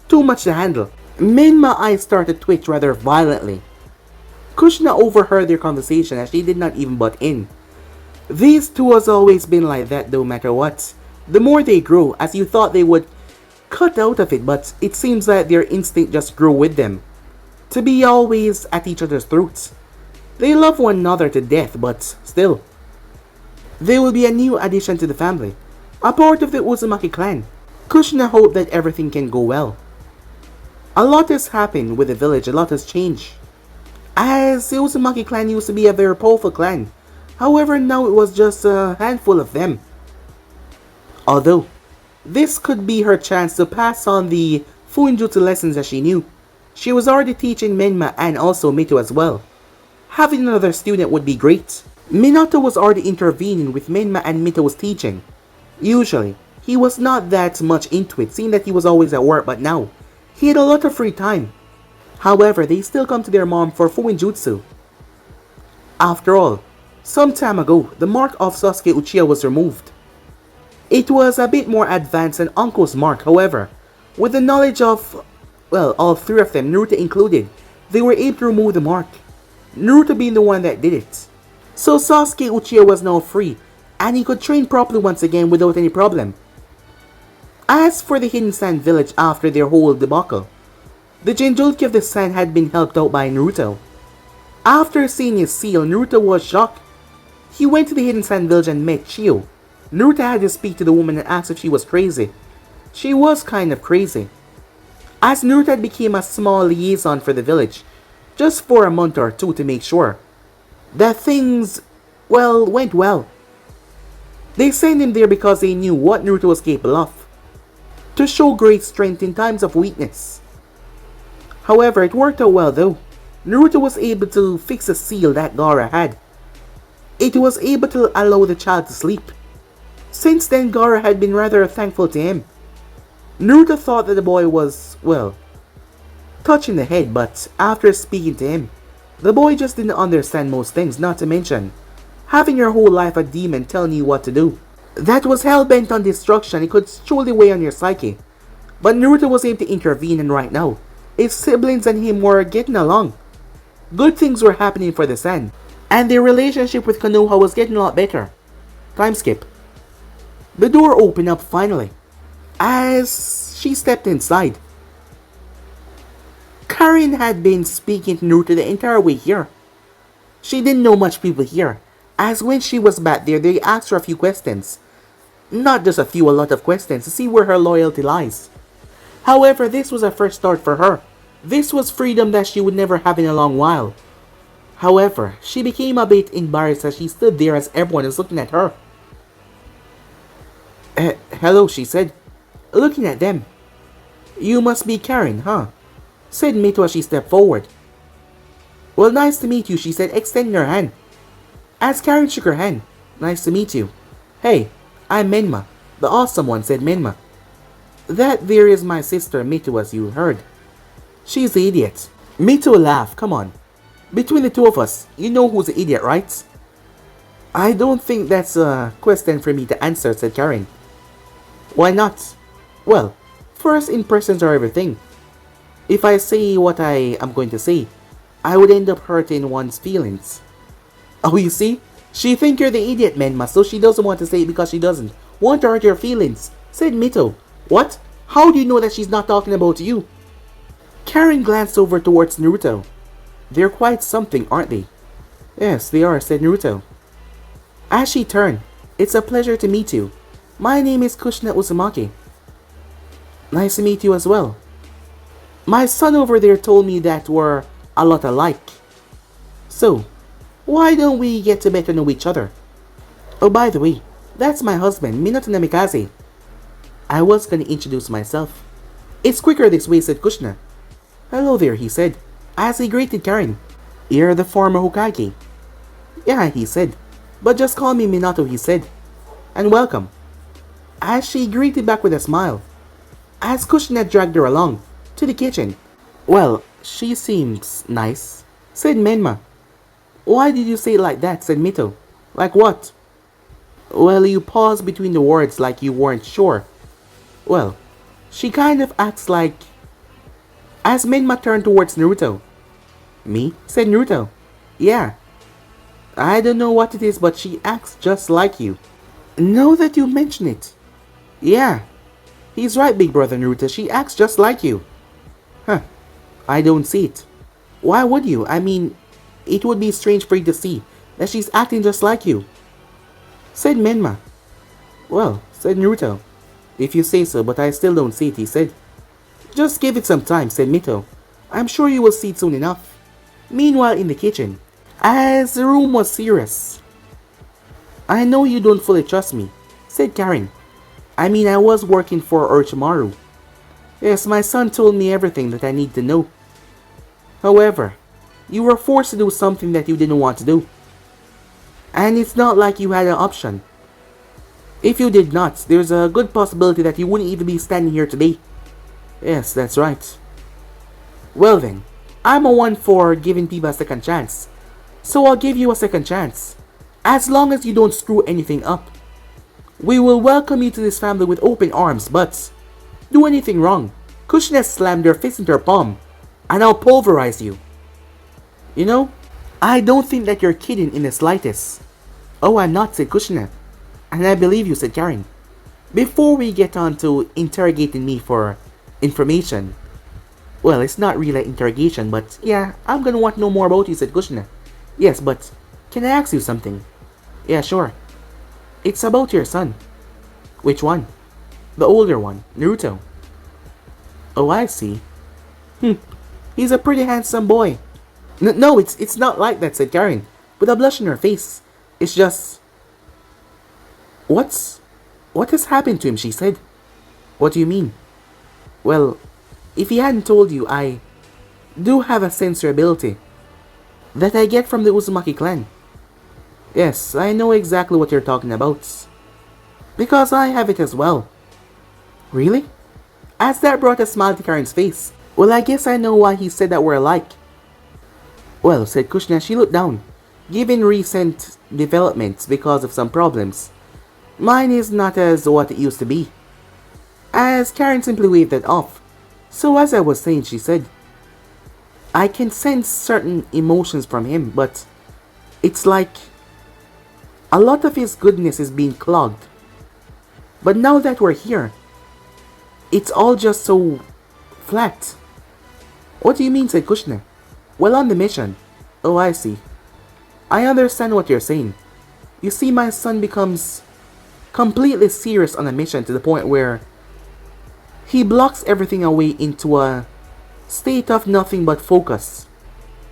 A: too much to handle. Menma's eyes started to twitch rather violently. Kushina overheard their conversation as she did not even butt in. These two has always been like that no matter what. The more they grow, as you thought they would cut out of it, but it seems that their instinct just grew with them. To be always at each other's throats. They love one another to death, but still. There will be a new addition to the family. A part of the Uzumaki clan. Kushina hoped that everything can go well. A lot has happened with the village, a lot has changed. As the Uzumaki clan used to be a very powerful clan. However, now it was just a handful of them. Although, this could be her chance to pass on the Fuinjutsu lessons that she knew. She was already teaching Menma and also Mito as well. Having another student would be great. Minato was already intervening with Menma and Mito's teaching. Usually, he was not that much into it, seeing that he was always at work, but now, he had a lot of free time. However, they still come to their mom for Fuinjutsu. After all, some time ago, the mark of Sasuke Uchiha was removed. It was a bit more advanced than Uncle's mark, however. With the knowledge of, well, all three of them, Naruto included, they were able to remove the mark. Naruto being the one that did it. So Sasuke Uchiha was now free, and he could train properly once again without any problem. As for the Hidden Sand village after their whole debacle, the Jinchuriki of the Sand had been helped out by Naruto. After seeing his seal, Naruto was shocked. He went to the Hidden Sand village and met Chiyo. Naruto had to speak to the woman and ask if she was crazy. She was kind of crazy. As Naruto had became a small liaison for the village, just for a month or two to make sure that things, well, went well. They sent him there because they knew what Naruto was capable of, to show great strength in times of weakness. However, it worked out well though. Naruto was able to fix a seal that Gaara had. It was able to allow the child to sleep. Since then, Gaara had been rather thankful to him. Naruto thought that the boy was, well, touching the head, but after speaking to him, the boy just didn't understand most things, not to mention having your whole life a demon telling you what to do. That was hell-bent on destruction. It could surely weigh on your psyche. But Naruto was able to intervene, and right now, his siblings and him were getting along. Good things were happening for the Sand, and their relationship with Konoha was getting a lot better. Time skip. The door opened up finally, as she stepped inside. Karin had been speaking to Naruto the entire way here. She didn't know much people here, as when she was back there, they asked her a few questions. Not just a few, a lot of questions to see where her loyalty lies. However, this was a first start for her. This was freedom that she would never have in a long while. However, she became a bit embarrassed as she stood there as everyone was looking at her. Hello, she said, looking at them. You must be Karin, huh? Said Mito as she stepped forward. Well, nice to meet you, she said, extending her hand. As Karin shook her hand, nice to meet you. Hey, I'm Menma, the awesome one, said Menma. That there is my sister Mito, as you heard. She's the idiot. Mito laughed, come on. Between the two of us, you know who's the idiot, right? I don't think that's a question for me to answer, said Karin. Why not? Well, first impressions are everything. If I say what I am going to say, I would end up hurting one's feelings. Oh, you see? She think you're the idiot, Menma, so she doesn't want to say it because she doesn't want to hurt your feelings, said Mito. What? How do you know that she's not talking about you? Karin glanced over towards Naruto. They're quite something, aren't they? Yes, they are, said Naruto. As she turned, it's a pleasure to meet you. My name is Kushina Uzumaki. Nice to meet you as well. My son over there told me that we're a lot alike. So, why don't we get to better know each other? Oh, by the way, that's my husband, Minato Namikaze. I was gonna introduce myself. It's quicker this way, said Kushina. Hello there, he said, as he greeted Karin. You're the former Hokage. Yeah, he said, but just call me Minato, he said. And welcome. As she greeted back with a smile, as Kushina dragged her along to the kitchen. Well, she seems nice, said Menma. Why did you say it like that, said Mito. Like what? Well, you paused between the words like you weren't sure. Well, she kind of acts like... As Menma turned towards Naruto. Me? Said Naruto. Yeah. I don't know what it is, but she acts just like you. Now that you mention it. Yeah. He's right, big brother Naruto. She acts just like you. Huh. I don't see it. Why would you? I mean, it would be strange for you to see that she's acting just like you. Said Menma. Well, said Naruto. If you say so, but I still don't see it, he said. Just give it some time, said Mito. I'm sure you will see it soon enough. Meanwhile, in the kitchen, as the room was serious. I know you don't fully trust me, said Karin. I mean, I was working for Orochimaru. Yes, my son told me everything that I need to know. However, you were forced to do something that you didn't want to do. And it's not like you had an option. If you did not, there's a good possibility that you wouldn't even be standing here today. Yes, that's right. Well then, I'm a one for giving people a second chance. So I'll give you a second chance. As long as you don't screw anything up. We will welcome you to this family with open arms, but do anything wrong, Kushina slammed her fist into her palm, and I'll pulverize you. You know, I don't think that you're kidding in the slightest. Oh, I'm not, said Kushina. And I believe you, said Karin. Before we get on to interrogating me for information. Well, it's not really an interrogation, but yeah, I'm gonna want to know more about you, said Kushina. Yes, but can I ask you something? Yeah, sure. It's about your son. Which one? The older one, Naruto. Oh, I see. He's a pretty handsome boy. No, it's not like that, said Karin, with a blush on her face. It's just... What has happened to him, she said. What do you mean? Well, if he hadn't told you, I do have a sensory ability that I get from the Uzumaki clan. Yes, I know exactly what you're talking about. Because I have it as well. Really? As that brought a smile to Karin's face. Well, I guess I know why he said that we're alike. Well, said Kushina, she looked down. Given recent developments because of some problems, mine is not as what it used to be. As Karin simply waved it off. So as I was saying, she said, I can sense certain emotions from him, but it's like a lot of his goodness is being clogged. But now that we're here, it's all just so flat. What do you mean, said Kushina. Well, on the mission. Oh, I see. I understand what you're saying. You see, my son becomes completely serious on a mission to the point where he blocks everything away into a state of nothing but focus.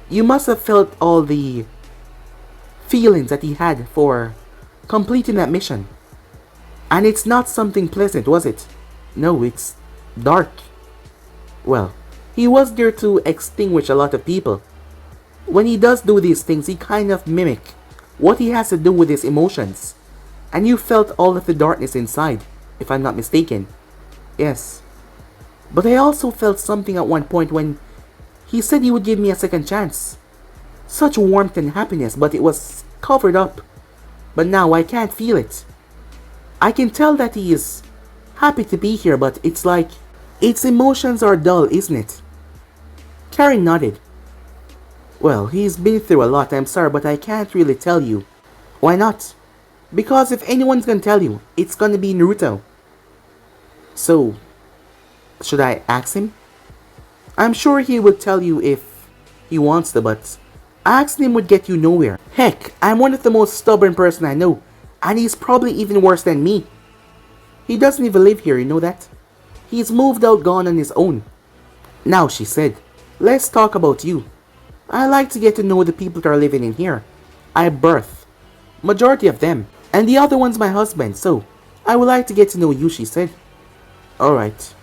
A: You must have felt all the feelings that he had for completing that mission. And it's not something pleasant, was it? No, it's dark. Well, he was there to extinguish a lot of people. When he does do these things, he kind of mimic what he has to do with his emotions. And you felt all of the darkness inside, if I'm not mistaken. Yes. But I also felt something at one point when he said he would give me a second chance. Such warmth and happiness, but it was covered up. But now I can't feel it. I can tell that he is happy to be here, but it's like its emotions are dull, isn't it? Karin nodded. Well, he's been through a lot, I'm sorry, but I can't really tell you. Why not? Because if anyone's gonna tell you, it's gonna be Naruto. So, should I ask him? I'm sure he would tell you if he wants to, but asking him would get you nowhere. Heck, I'm one of the most stubborn person I know, and he's probably even worse than me. He doesn't even live here, you know that? He's moved out, gone on his own. Now, she said, let's talk about you. I like to get to know the people that are living in here. I birth majority of them, and the other one's my husband, so I would like to get to know you, she said. Alright.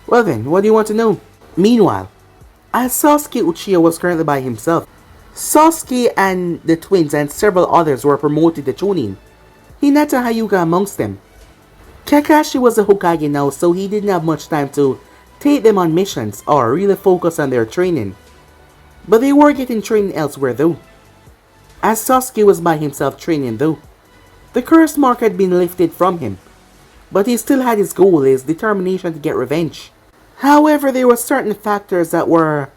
A: Well then, what do you want to know? Meanwhile, as Sasuke Uchiha was currently by himself, Sasuke and the twins and several others were promoted to Chunin, Hinata Hyuga amongst them. Kakashi was a Hokage now, so he didn't have much time to take them on missions or really focus on their training. But they were getting training elsewhere though. As Sasuke was by himself training though, the curse mark had been lifted from him, but he still had his goal, his determination to get revenge. However, there were certain factors that were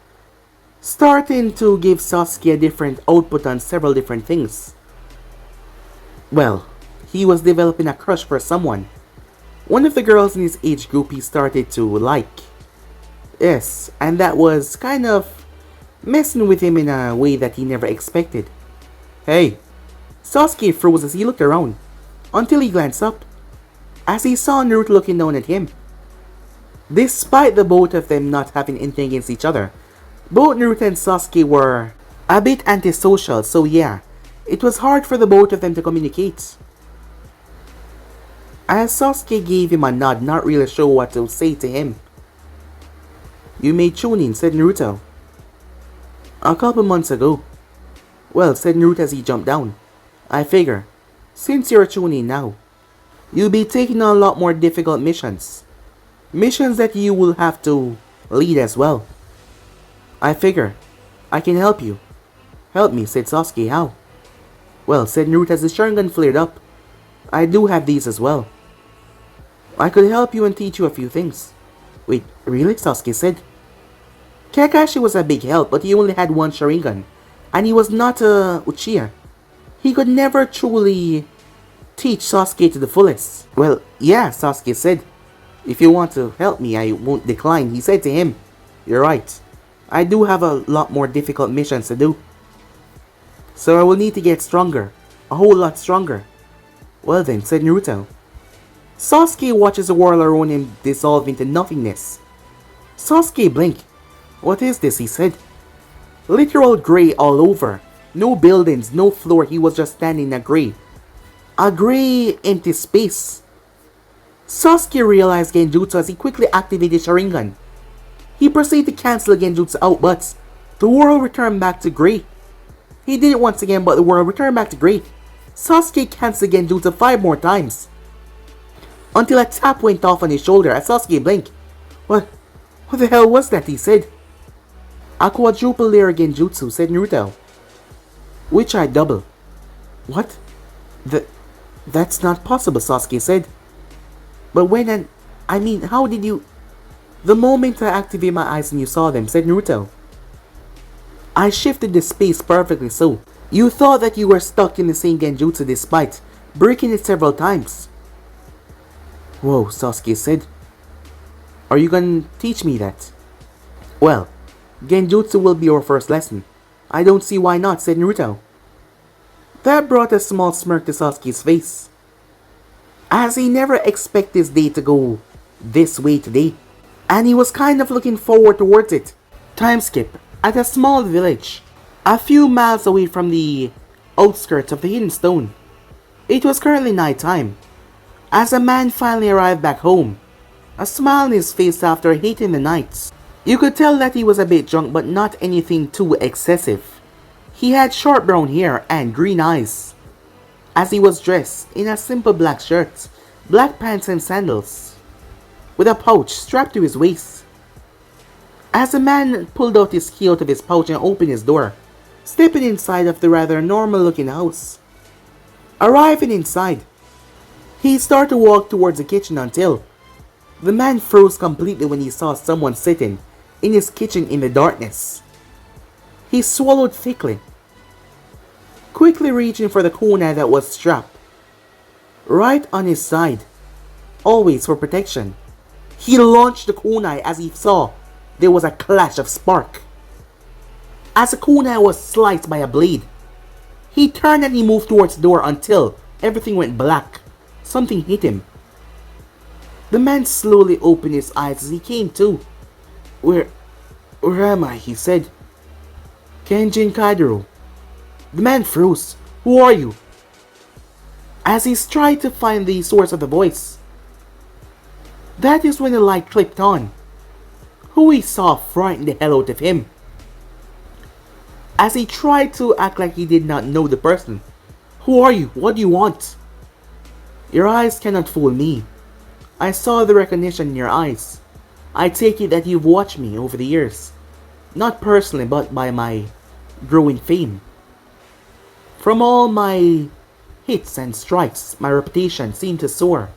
A: starting to give Sasuke a different output on several different things. Well, he was developing a crush for someone. One of the girls in his age group he started to like. Yes, and that was kind of messing with him in a way that he never expected. Hey! Sasuke froze as he looked around, until he glanced up, as he saw Naruto looking down at him. Despite the both of them not having anything against each other, both Naruto and Sasuke were a bit antisocial, so yeah, it was hard for the both of them to communicate. As Sasuke gave him a nod, not really sure what to say to him. You made Chunin, said Naruto. A couple months ago. Well, said Naruto as he jumped down. I figure, since you're Chunin now, you'll be taking on a lot more difficult missions. Missions that you will have to lead as well. I figure, I can help you. Help me, said Sasuke, how? Well, said Naruto as his Sharingan flared up. I do have these as well. I could help you and teach you a few things. Wait, really? Sasuke said. Kakashi was a big help, but he only had one Sharingan, and he was not a Uchiha. He could never truly teach Sasuke to the fullest. Well, yeah, Sasuke said. If you want to help me, I won't decline. He said to him, you're right. I do have a lot more difficult missions to do. So I will need to get stronger. A whole lot stronger. Well then, said Naruto. Sasuke watches the world around him dissolve into nothingness. Sasuke blinked. What is this? He said. Literal grey all over. No buildings, no floor. He was just standing in a grey. A grey empty space. Sasuke realized Genjutsu as he quickly activated Sharingan. He proceeded to cancel Genjutsu out, but the world returned back to grey. He did it once again, but the world returned back to grey. Sasuke canceled Genjutsu 5 more times, until a tap went off on his shoulder as Sasuke blinked. What the hell was that? He said. A quadruple layer Genjutsu, said Naruto. Which I double. What? That's not possible, Sasuke said. But when and... I mean, how did you... The moment I activated my eyes and you saw them, said Naruto. I shifted the space perfectly so. You thought that you were stuck in the same Genjutsu despite breaking it several times. Whoa, Sasuke said. Are you gonna teach me that? Well, Genjutsu will be your first lesson. I don't see why not, said Naruto. That brought a small smirk to Sasuke's face, as he never expected his day to go this way today, and he was kind of looking forward towards it. Time skip. At a small village, a few miles away from the outskirts of the Hidden Stone. It was currently night time, as a man finally arrived back home, a smile on his face after hating the night. You could tell that he was a bit drunk, but not anything too excessive. He had short brown hair and green eyes, as he was dressed in a simple black shirt, black pants and sandals, with a pouch strapped to his waist. As the man pulled out his key out of his pouch and opened his door, stepping inside of the rather normal looking house. Arriving inside, he started to walk towards the kitchen until the man froze completely when he saw someone sitting in his kitchen in the darkness. He swallowed thickly, quickly reaching for the kunai that was strapped right on his side, always for protection. He launched the kunai as he saw there was a clash of spark. As the kunai was sliced by a blade, he turned and he moved towards the door until everything went black. Something hit him. The man slowly opened his eyes as he came to. Where am I? He said. Kenjin Kaidoro. The man froze. Who are you? As he tried to find the source of the voice, that is when the light clicked on. Who he saw frightened the hell out of him, as he tried to act like he did not know the person. Who are you? What do you want? Your eyes cannot fool me. I saw the recognition in your eyes. I take it that you've watched me over the years. Not personally, but by my growing fame. From all my hits and strikes, my reputation seemed to soar.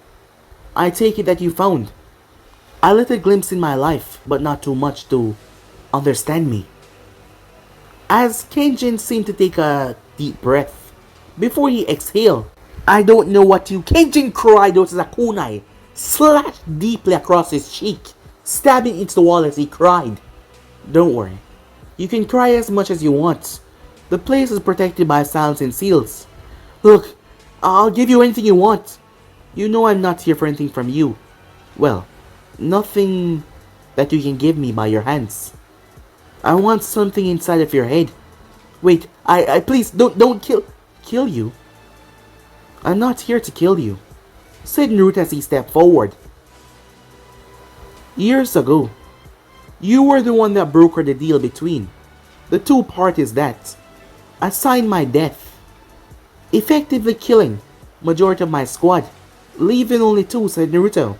A: I take it that you found a little glimpse in my life, but not too much to understand me. As Kenjin seemed to take a deep breath before he exhaled. I don't know what you... Kenjin cried out as a kunai slashed deeply across his cheek, stabbing into the wall as he cried. Don't worry. You can cry as much as you want. The place is protected by silence and seals. Look, I'll give you anything you want. You know I'm not here for anything from you. Well, nothing that you can give me by your hands. I want something inside of your head. Wait, I please don't kill you. I'm not here to kill you, said Naruto as he stepped forward. Years ago, you were the one that brokered the deal between the two parties that assigned my death, effectively killing majority of my squad, leaving only 2, said Naruto.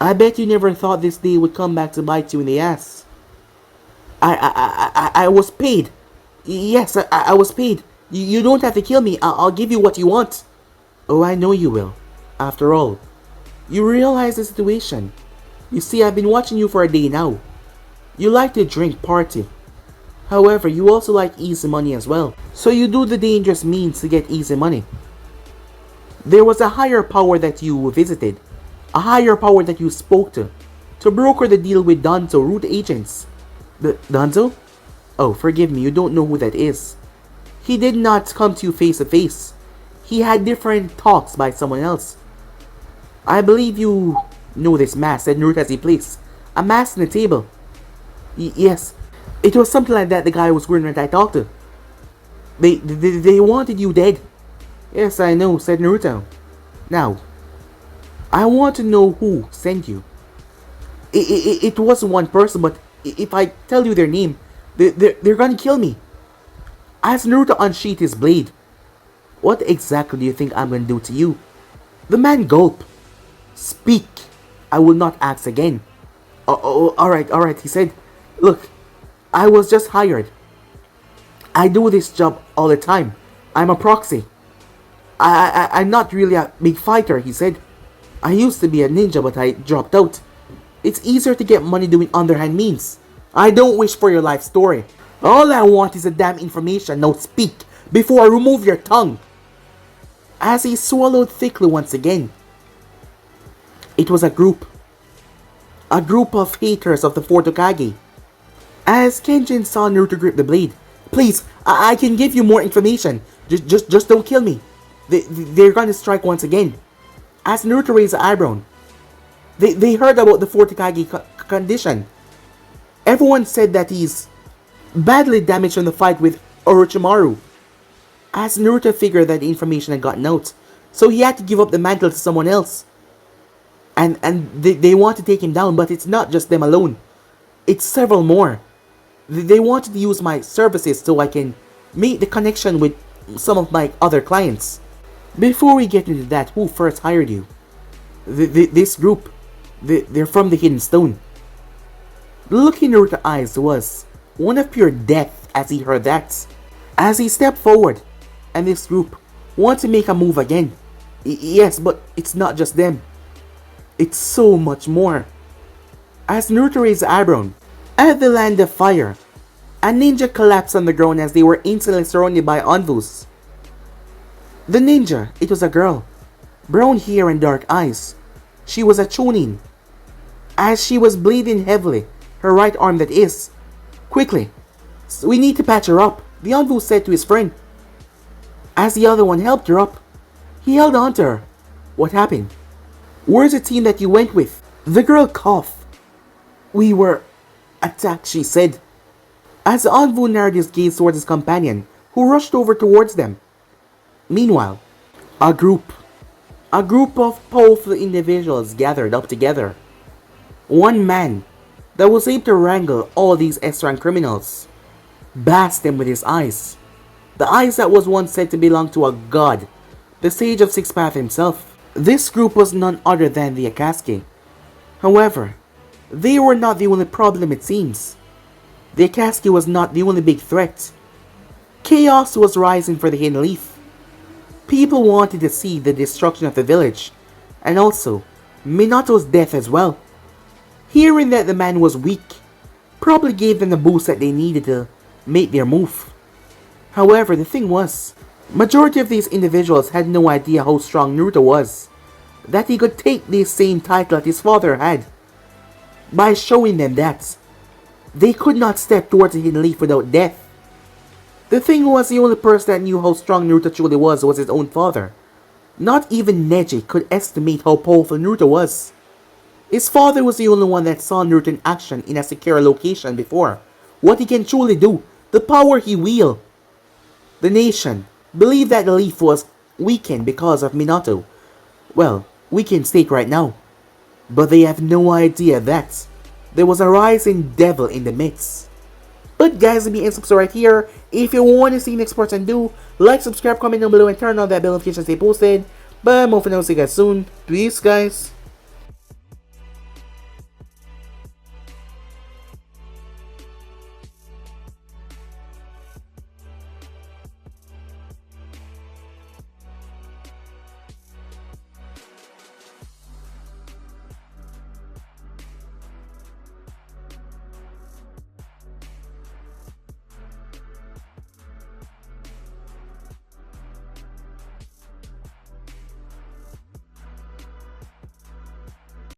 A: I bet you never thought this day would come back to bite you in the ass. I was paid. Yes, I was paid. You don't have to kill me. I'll give you what you want. Oh, I know you will. After all, you realize the situation. You see, I've been watching you for a day now. You like to drink, party. However, you also like easy money as well. So you do the dangerous means to get easy money. There was a higher power that you visited. A higher power that you spoke to broker the deal with Danzo root agents. Danzo? Oh, forgive me, you don't know who that is. He did not come to you face to face. He had different talks by someone else. I believe you know this mask, said Naruto as he placed a mask on the table. Yes, it was something like that the guy was wearing when I talked to. They wanted you dead. Yes, I know, said Naruto. Now, I want to know who sent you. It wasn't one person, but if I tell you their name, they're gonna kill me. As Naruto unsheathed his blade, what exactly do you think I'm gonna do to you? The man gulped. Speak. I will not ask again. Alright, he said. Look, I was just hired. I do this job all the time. I'm a proxy. I'm not really a big fighter, he said. I used to be a ninja, but I dropped out. It's easier to get money doing underhand means. I don't wish for your life story. All I want is the damn information. Now speak before I remove your tongue. As he swallowed thickly once again. It was a group of haters of the fourth Hokage. As Kenjin saw Naruto grip the blade, please, I can give you more information. Just don't kill me. They're gonna strike once again. As Naruto raised an eyebrow, they heard about the fourth Hokage condition. Everyone said that he's badly damaged in the fight with Orochimaru. As Naruto figured that the information had gotten out, so he had to give up the mantle to someone else. And they want to take him down, but it's not just them alone. It's several more. They wanted to use my services so I can make the connection with some of my other clients. Before we get into that, who first hired you? This group. They're from the Hidden Stone. The look in Naruto's eyes was one of pure death as he heard that. As he stepped forward, and this group want to make a move again. Yes, but it's not just them. It's so much more. As Naruto raised the eyebrow, at the land of fire, a ninja collapsed on the ground as they were instantly surrounded by envoys. The ninja, it was a girl, brown hair and dark eyes. She was a Chunin. As she was bleeding heavily, her right arm that is. Quickly, we need to patch her up, the envoy said to his friend. As the other one helped her up, he held on to her. What happened? Where's the team that you went with? The girl coughed. We were attacked, she said. As the envoy narrowed his gaze towards his companion, who rushed over towards them. Meanwhile, a group of powerful individuals gathered up together. One man that was able to wrangle all these S-rank criminals, basked them with his eyes. The eyes that was once said to belong to a god, the Sage of Six Paths himself. This group was none other than the Akatsuki. However, they were not the only problem, it seems. The Akatsuki was not the only big threat. Chaos was rising for the Hidden Leaf. People wanted to see the destruction of the village, and also Minato's death as well. Hearing that the man was weak probably gave them the boost that they needed to make their move. However, the thing was, majority of these individuals had no idea how strong Naruto was, that he could take the same title that his father had. By showing them that, they could not step towards the Hidden Leaf without death. The thing was, the only person that knew how strong Naruto truly was his own father. Not even Neji could estimate how powerful Naruto was. His father was the only one that saw Naruto in action in a secure location before. What he can truly do, the power he wields. The nation believed that the leaf was weakened because of Minato. Well, weakened state right now. But they have no idea that there was a rising devil in the midst. But guys, let me end right here. If you want to see next part and do, like, subscribe, comment down below, and turn on that bell notification to stay posted. But more for now, see you guys soon. Peace, guys.